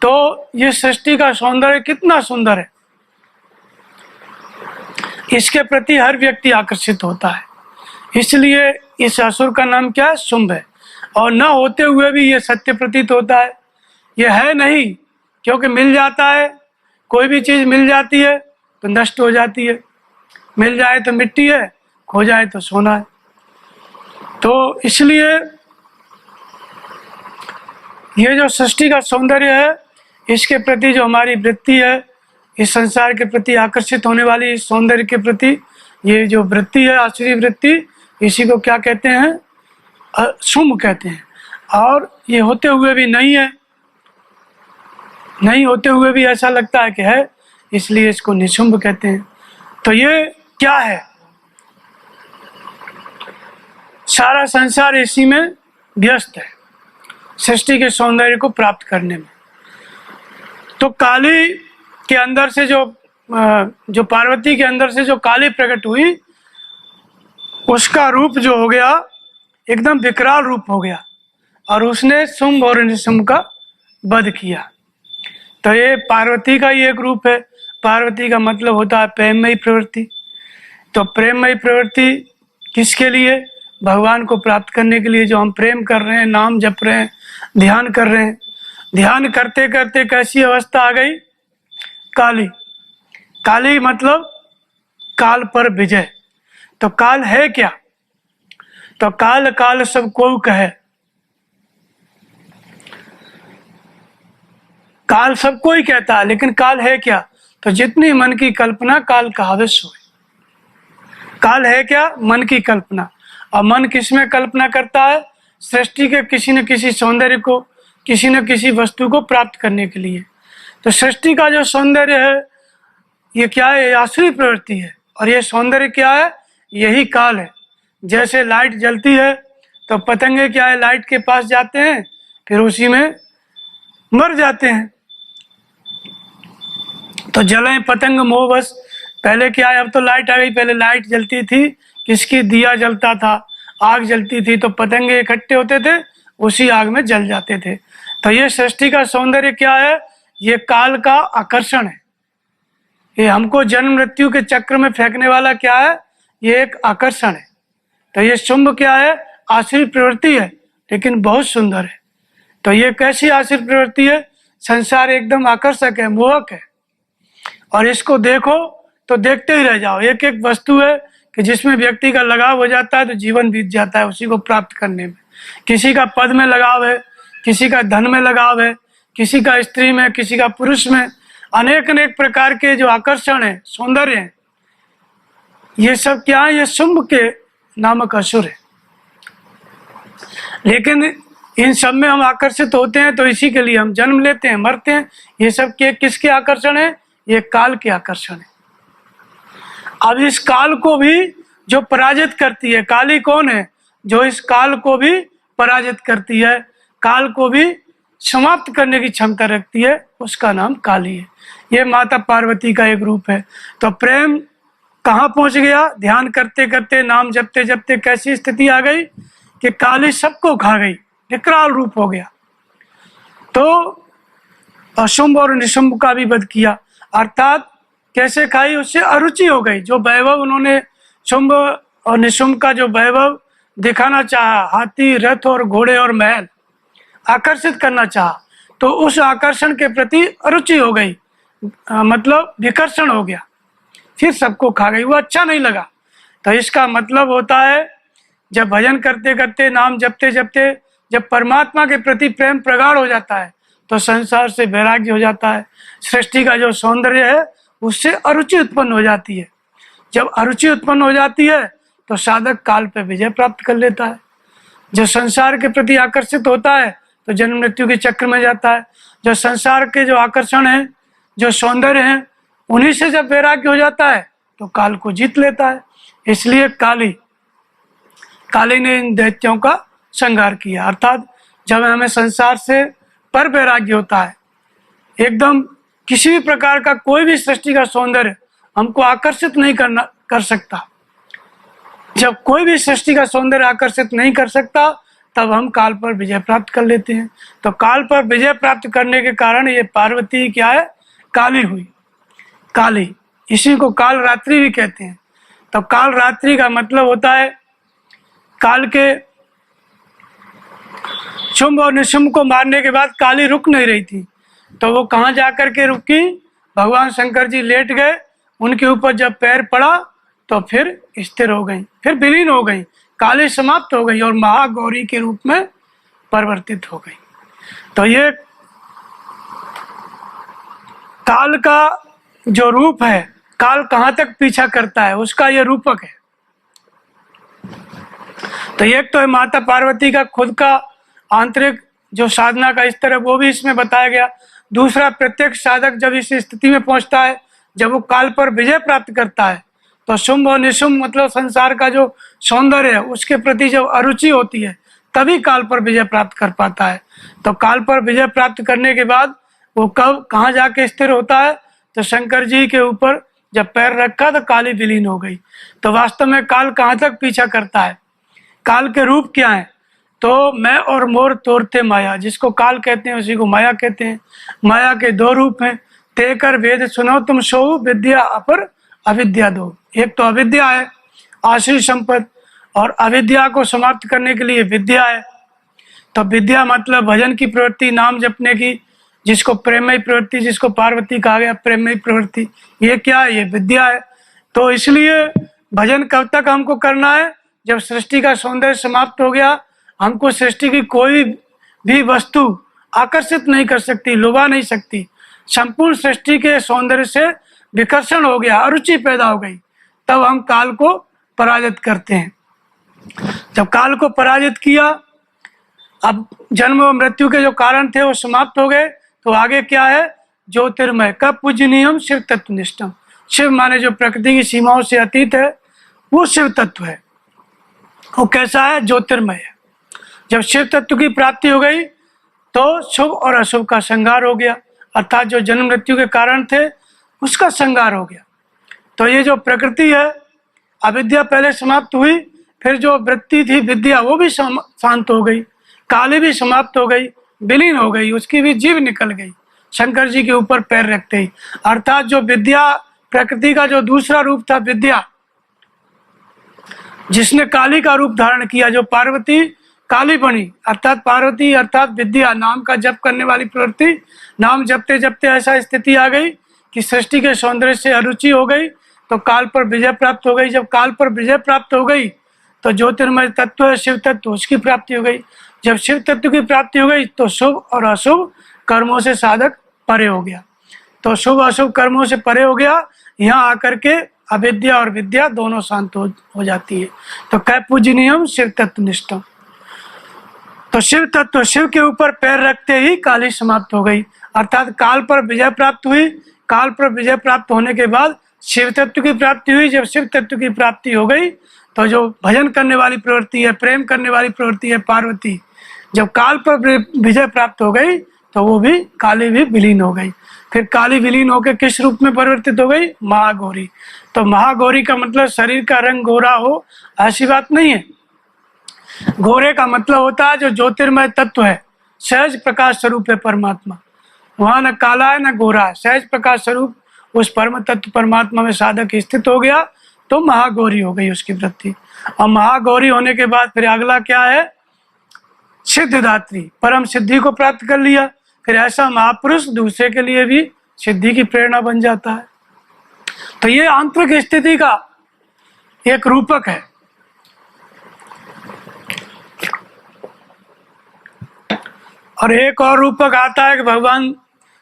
तो ये सृष्टि का सौंदर्य कितना सुंदर है, इसके प्रति हर व्यक्ति आकर्षित होता है। इसलिए इस असुर का नाम क्या है? शुंभ है। और न होते हुए भी ये सत्य प्रतीत होता है। ये है नहीं, क्योंकि मिल जाता है, कोई भी चीज मिल जाती है तो नष्ट हो जाती है। मिल जाए तो मिट्टी है, खो जाए तो सोना है। तो इसलिए ये जो सृष्टि का सौंदर्य है, इसके प्रति जो हमारी वृत्ति है, इस संसार के प्रति आकर्षित होने वाली इस सौंदर्य के प्रति ये जो वृत्ति है, आसुरी वृत्ति, इसी को क्या कहते हैं? शुंभ कहते हैं। और ये होते हुए भी नहीं है, नहीं होते हुए भी ऐसा लगता है कि है, इसलिए इसको निशुंभ कहते हैं। तो ये क्या है? सारा संसार इसी में व्यस्त है, सृष्टि के सौंदर्य को प्राप्त करने में। तो काली के अंदर से जो पार्वती के अंदर से जो काली प्रकट हुई, उसका रूप जो हो गया एकदम विकराल रूप हो गया, और उसने शुंभ और निशुंभ का वध किया। तो ये पार्वती का ही एक रूप है। पार्वती का मतलब होता है प्रेममयी प्रवृत्ति। तो प्रेममयी प्रवृत्ति किसके लिए? भगवान को प्राप्त करने के लिए। जो हम प्रेम कर रहे हैं, नाम जप रहे हैं, ध्यान कर रहे हैं, ध्यान करते करते कैसी अवस्था आ गई? काली। काली मतलब काल पर विजय। तो काल है क्या? तो काल काल सब को कहे, काल सबको ही कहता है, लेकिन काल है क्या? तो जितनी मन की कल्पना काल कहावे सोए। काल है क्या? मन की कल्पना। और मन किसमें कल्पना करता है? सृष्टि के किसी न किसी सौंदर्य को, किसी न किसी वस्तु को प्राप्त करने के लिए। तो सृष्टि का जो सौंदर्य है ये क्या है? आसुरी प्रवृत्ति है। और ये सौंदर्य क्या है? यही काल है। जैसे लाइट जलती है तो पतंगे क्या है? लाइट के पास जाते हैं, फिर उसी में मर जाते हैं। तो जलें पतंग मोह बस। पहले क्या है? अब तो लाइट आ गई, पहले लाइट जलती थी, किसकी? दिया जलता था, आग जलती थी, तो पतंगे इकट्ठे होते थे, उसी आग में जल जाते थे। तो ये सृष्टि का सौंदर्य क्या है? ये काल का आकर्षण है। ये हमको जन्म मृत्यु के चक्र में फेंकने वाला क्या है? ये एक आकर्षण है। तो ये शुंभ क्या है? आसुरी प्रवृत्ति है, लेकिन बहुत सुंदर है। तो ये कैसी आश्रित प्रवृत्ति है? संसार एकदम आकर्षक है, मोहक है, और इसको देखो तो देखते ही रह जाओ। एक एक वस्तु है कि जिसमें व्यक्ति का लगाव हो जाता है तो जीवन बीत जाता है उसी को प्राप्त करने में। किसी का पद में लगाव है, किसी का धन में लगाव है, किसी का स्त्री में, किसी का पुरुष में, अनेक अनेक प्रकार के जो आकर्षण है, सौंदर्य है, ये सब क्या है? ये शुंभ के नामक असुर है। लेकिन इन सब में हम आकर्षित होते हैं तो इसी के लिए हम जन्म लेते हैं, मरते हैं। ये सब के किसके आकर्षण है? ये काल के आकर्षण है। अब इस काल को भी जो पराजित करती है, काली कौन है? जो इस काल को भी पराजित करती है, काल को भी समाप्त करने की क्षमता रखती है, उसका नाम काली है। ये माता पार्वती का एक रूप है। तो प्रेम कहाँ पहुंच गया? ध्यान करते करते, नाम जपते जपते कैसी स्थिति आ गई कि काली सबको खा गई, विकराल रूप हो गया। तो अशुंभ और निशुंभ का भी वध किया, अर्थात कैसे खाई? उससे अरुचि हो गई। जो वैभव उन्होंने शुंभ और निशुंभ का जो वैभव दिखाना चाहा, हाथी, रथ और घोड़े और महल आकर्षित करना चाहा, तो उस आकर्षण के प्रति अरुचि हो गई, मतलब विकर्षण हो गया, फिर सबको खा गई। वो अच्छा नहीं लगा। तो इसका मतलब होता है जब भजन करते करते, नाम जपते जपते जब परमात्मा के प्रति प्रेम प्रगाढ़ हो जाता है तो संसार से वैराग्य हो जाता है। सृष्टि का जो सौंदर्य है उससे अरुचि उत्पन्न हो जाती है। जब अरुचि उत्पन्न हो जाती है तो साधक काल पे विजय प्राप्त कर लेता है। जो संसार के प्रति आकर्षित होता है तो जन्म मृत्यु के चक्र में जाता है। जो संसार के जो आकर्षण है, जो सौंदर्य है, उन्हीं से जब वैराग्य हो जाता है तो काल को जीत लेता है। इसलिए काली ने इन दैत्यों का संहार किया। अर्थात जब हमें संसार से पर वैराग्य होता है, एकदम किसी भी प्रकार का कोई भी सृष्टि का सौंदर्य हमको आकर्षित नहीं कर सकता। जब कोई भी सृष्टि का सौंदर्य आकर्षित नहीं कर सकता तब हम काल पर विजय प्राप्त कर लेते हैं। तो काल पर विजय प्राप्त करने के कारण ये पार्वती क्या है? काली हुई। काली, इसी को काल रात्रि भी कहते हैं। तो काल रात्रि का मतलब होता है काल के शुंभ और निशुंभ को मारने के बाद काली रुक नहीं रही थी, तो वो कहाँ जाकर के रुकी? भगवान शंकर जी लेट गए, उनके ऊपर जब पैर पड़ा तो फिर स्थिर हो गई, फिर विलीन हो गई, काली समाप्त हो गई और महागौरी के रूप में परिवर्तित हो गई। तो ये काल का जो रूप है, काल कहाँ तक पीछा करता है उसका ये रूपक है। तो एक तो है माता पार्वती का खुद का आंतरिक जो साधना का स्तर है वो भी इसमें बताया गया। दूसरा, प्रत्येक साधक जब इस स्थिति में पहुंचता है, जब वो काल पर विजय प्राप्त करता है, तो शुंभ और निशुंभ मतलब संसार का जो सौंदर्य है उसके प्रति जब अरुचि होती है तभी काल पर विजय प्राप्त कर पाता है। तो काल पर विजय प्राप्त करने के बाद वो कब कहाँ जाके स्थिर होता है? तो शंकर जी के ऊपर जब पैर रखा तो काली विलीन हो गई। तो वास्तव में काल कहाँ तक पीछा करता है? काल के रूप क्या है? तो मैं और मोर तोड़ते माया, जिसको काल कहते हैं उसी को माया कहते हैं। माया के दो रूप हैं, तेकर वेद सुनो तुम सो, विद्या अपर अविद्या दो। एक तो अविद्या है, आश्री संपद, और अविद्या को समाप्त करने के लिए विद्या है। तो विद्या मतलब भजन की प्रवृत्ति, नाम जपने की, जिसको प्रेमयी प्रवृत्ति, जिसको पार्वती कहा गया प्रेमयी प्रवृत्ति, ये क्या है? ये विद्या है। तो इसलिए भजन कब तक हमको करना है? जब सृष्टि का सौंदर्य समाप्त हो गया, हमको सृष्टि की कोई भी वस्तु आकर्षित नहीं कर सकती, लुभा नहीं सकती। संपूर्ण सृष्टि के सौंदर्य से विकर्षण हो गया, अरुचि पैदा हो गई, तब हम काल को पराजित करते हैं। जब काल को पराजित किया, अब जन्म और मृत्यु के जो कारण थे वो समाप्त हो गए, तो आगे क्या है? ज्योतिर्मय का पूजनीयम शिव तत्वनिष्ठम। शिव माने जो प्रकृति की सीमाओं से अतीत है, वो शिव तत्व है। वो कैसा है? ज्योतिर्मय है। जब शिव तत्व की प्राप्ति हो गई तो शुभ और अशुभ का संहार हो गया, अर्थात जो जन्म मृत्यु के कारण थे उसका संहार हो गया। तो ये जो प्रकृति है, अविद्या पहले समाप्त हुई, फिर जो वृत्ति थी विद्या वो भी शांत हो गई, काली भी समाप्त हो गई, विलीन हो गई, उसकी भी जीव निकल गई शंकर जी के ऊपर पैर रखते ही। अर्थात जो विद्या, प्रकृति का जो दूसरा रूप था विद्या, जिसने काली का रूप धारण किया, जो पार्वती काली बनी, अर्थात पार्वती अर्थात विद्या, नाम का जप करने वाली प्रवृत्ति। नाम जपते जपते ऐसा स्थिति आ गई कि सृष्टि के सौंदर्य से अरुचि हो गई, तो काल पर विजय प्राप्त हो गई। जब काल पर विजय प्राप्त हो गई तो ज्योतिर्मय तत्व है शिव तत्व, उसकी प्राप्ति हो गई। जब शिव तत्व की प्राप्ति हो गई तो शुभ और अशुभ कर्मों से साधक परे हो गया। तो शुभ अशुभ कर्मों से परे हो गया, यहाँ आकर के अविद्या और विद्या दोनों शांत हो जाती है। तो कै पूजनीयम शिव तत्व निष्ठम। तो शिव तत्व, शिव के ऊपर पैर रखते ही काली समाप्त हो गई, अर्थात काल पर विजय प्राप्त हुई। काल पर विजय प्राप्त होने के बाद शिव तत्व की प्राप्ति हुई। जब शिव तत्व की प्राप्ति हो गई तो जो भजन करने वाली प्रवृत्ति है, प्रेम करने वाली प्रवृत्ति है पार्वती, जब काल पर विजय प्राप्त हो गई तो वो भी काली भी विलीन हो गई। फिर काली विलीन होकर किस रूप में परिवर्तित हो गई? महागौरी। तो महागौरी का मतलब शरीर का रंग गोरा हो ऐसी बात नहीं है। गोरे का मतलब होता है जो ज्योतिर्मय तत्व है, सहज प्रकाश स्वरूप है परमात्मा। वहां न काला है न गोरा है, सहज प्रकाश स्वरूप उस परम तत्व परमात्मा में साधक स्थित हो गया तो महागौरी हो गई उसकी वृत्ति। और महागौरी होने के बाद फिर अगला क्या है? सिद्धिदात्री, परम सिद्धि को प्राप्त कर लिया। फिर ऐसा महापुरुष दूसरे के लिए भी सिद्धि की प्रेरणा बन जाता है। तो ये आंतरिक स्थिति का एक रूपक है। और एक और रूपक आता है कि भगवान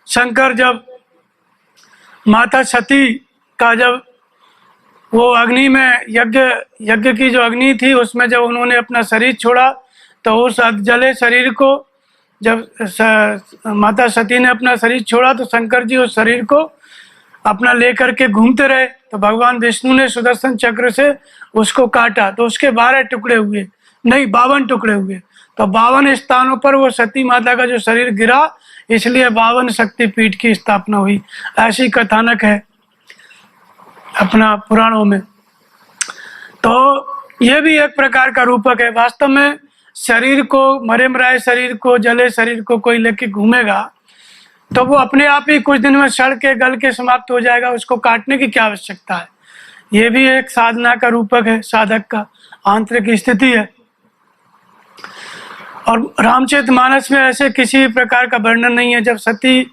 शंकर जब माता सती का जब वो अग्नि में यज्ञ की जो अग्नि थी उसमें जब उन्होंने अपना शरीर छोड़ा तो उस जले शरीर को जब माता सती ने अपना शरीर छोड़ा तो शंकर जी उस शरीर को अपना लेकर के घूमते रहे। तो भगवान विष्णु ने सुदर्शन चक्र से उसको काटा तो उसके 12 टुकड़े हुए, नहीं 52 टुकड़े हुए। तो 52 स्थानों पर वो सती माता का जो शरीर गिरा, इसलिए 52 शक्तिपीठ की स्थापना हुई, ऐसी कथानक है अपना पुराणों में। तो ये भी एक प्रकार का रूपक है। वास्तव में शरीर को, मरे मराए शरीर को, जले शरीर को कोई लेके घूमेगा तो वो अपने आप ही कुछ दिन में सड़ के गल के समाप्त हो जाएगा, उसको काटने की क्या आवश्यकता है। ये भी एक साधना का रूपक है, साधक का आंतरिक स्थिति है। और रामचरितमानस में ऐसे किसी प्रकार का वर्णन नहीं है। जब सती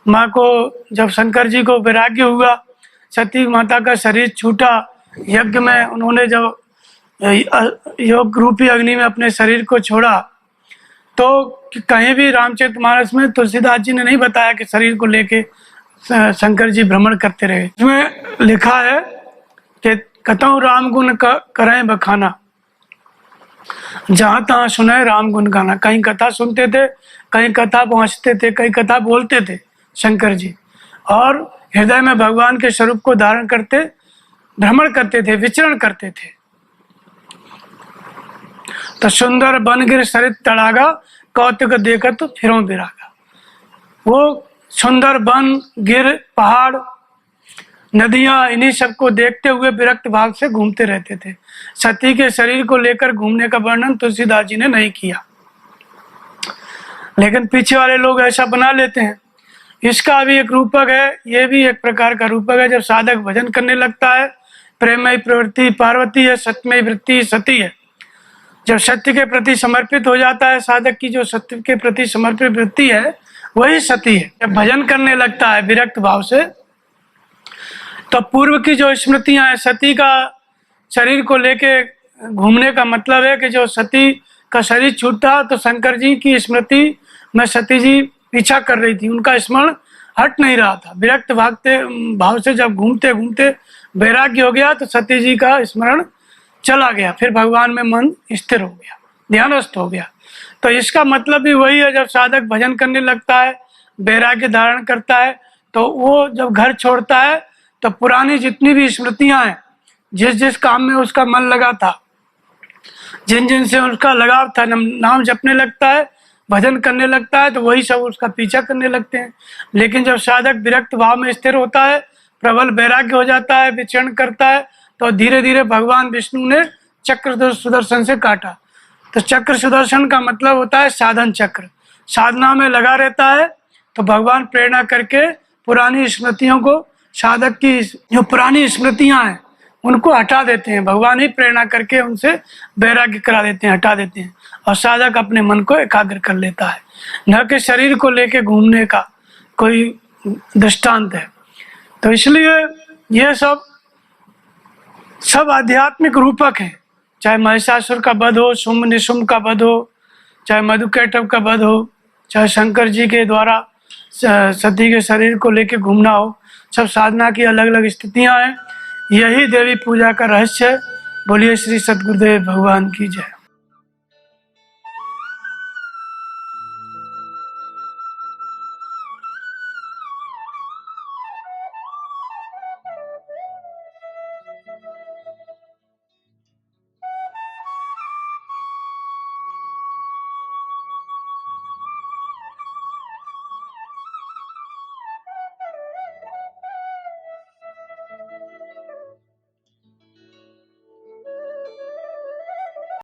माँ को, जब शंकर जी को वैराग्य हुआ, सती माता का शरीर छूटा यज्ञ में, उन्होंने जब योग रूपी अग्नि में अपने शरीर को छोड़ा तो कहीं भी रामचरितमानस में तुलसीदास जी ने नहीं बताया कि शरीर को लेके शंकर जी भ्रमण करते रहे। इसमें लिखा है कि कतौ राम गुण करें बखाना, जहां तहां सुने राम गुण गाना। कहीं कथा सुनते थे, कहीं कथा पहुंचते थे, कहीं कथा बोलते थे शंकर जी, और हृदय में भगवान के स्वरूप को धारण करते भ्रमण करते थे, विचरण करते थे। तो सुंदर बनगिर सरित तड़ागा, कौतुक देखत तो फिरों बिरागा। वो सुंदर बन, गिर, पहाड़, नदियां, इन्हीं सबको देखते हुए विरक्त भाव से घूमते रहते थे। सती के शरीर को लेकर घूमने का वर्णन तुलसीदास जी ने नहीं किया, लेकिन पीछे वाले लोग ऐसा बना लेते हैं। इसका भी एक रूपक है, ये भी एक प्रकार का रूपक है। जब साधक भजन करने लगता है, प्रेममयी प्रवृत्ति पार्वती है, सत्यमयी वृत्ति सती है। जब सत्य के प्रति समर्पित हो जाता है साधक की, जो सत्य के प्रति समर्पित वृत्ति है वही सती है। जब भजन करने लगता है विरक्त भाव से, तो पूर्व की जो स्मृतियां हैं, सती का शरीर को लेके घूमने का मतलब है कि जो सती का शरीर छूटा तो शंकर जी की स्मृति में सती जी पीछा कर रही थी, उनका स्मरण हट नहीं रहा था। विरक्त भाव से जब घूमते घूमते वैराग्य हो गया तो सती जी का स्मरण चला गया, फिर भगवान में मन स्थिर हो गया, ध्यानस्थ हो गया। तो इसका मतलब भी वही है, जब साधक भजन करने लगता है, वैराग्य धारण करता है, तो वो जब घर छोड़ता है तो पुरानी जितनी भी स्मृतियां हैं, जिस जिस काम में उसका मन लगा था, जिन जिन से उसका लगाव था, नाम जपने लगता है, भजन करने लगता है, तो वही सब उसका पीछा करने लगते हैं। लेकिन जब साधक विरक्त भाव में स्थिर होता है, प्रबल वैराग्य हो जाता है, विचरण करता है, तो धीरे धीरे भगवान विष्णु ने चक्र सुदर्शन से काटा। तो चक्र सुदर्शन का मतलब होता है साधन चक्र। साधना में लगा रहता है तो भगवान प्रेरणा करके पुरानी स्मृतियों को, साधक की जो पुरानी स्मृतियां हैं उनको हटा देते हैं। भगवान ही प्रेरणा करके उनसे वैराग्य करा देते हैं, हटा देते हैं, और साधक अपने मन को एकाग्र कर लेता है। न कि शरीर को लेके घूमने का कोई दृष्टांत है। तो इसलिए ये सब आध्यात्मिक रूपक हैं। चाहे महिषासुर का वध हो, शुंभ निशुंभ का वध हो, चाहे मधुकैटभ का वध हो, चाहे शंकर जी के द्वारा सती के शरीर को लेके घूमना हो, सब साधना की अलग अलग स्थितियां हैं। यही देवी पूजा का रहस्य है। बोलिए श्री सद्गुरुदेव भगवान की जय।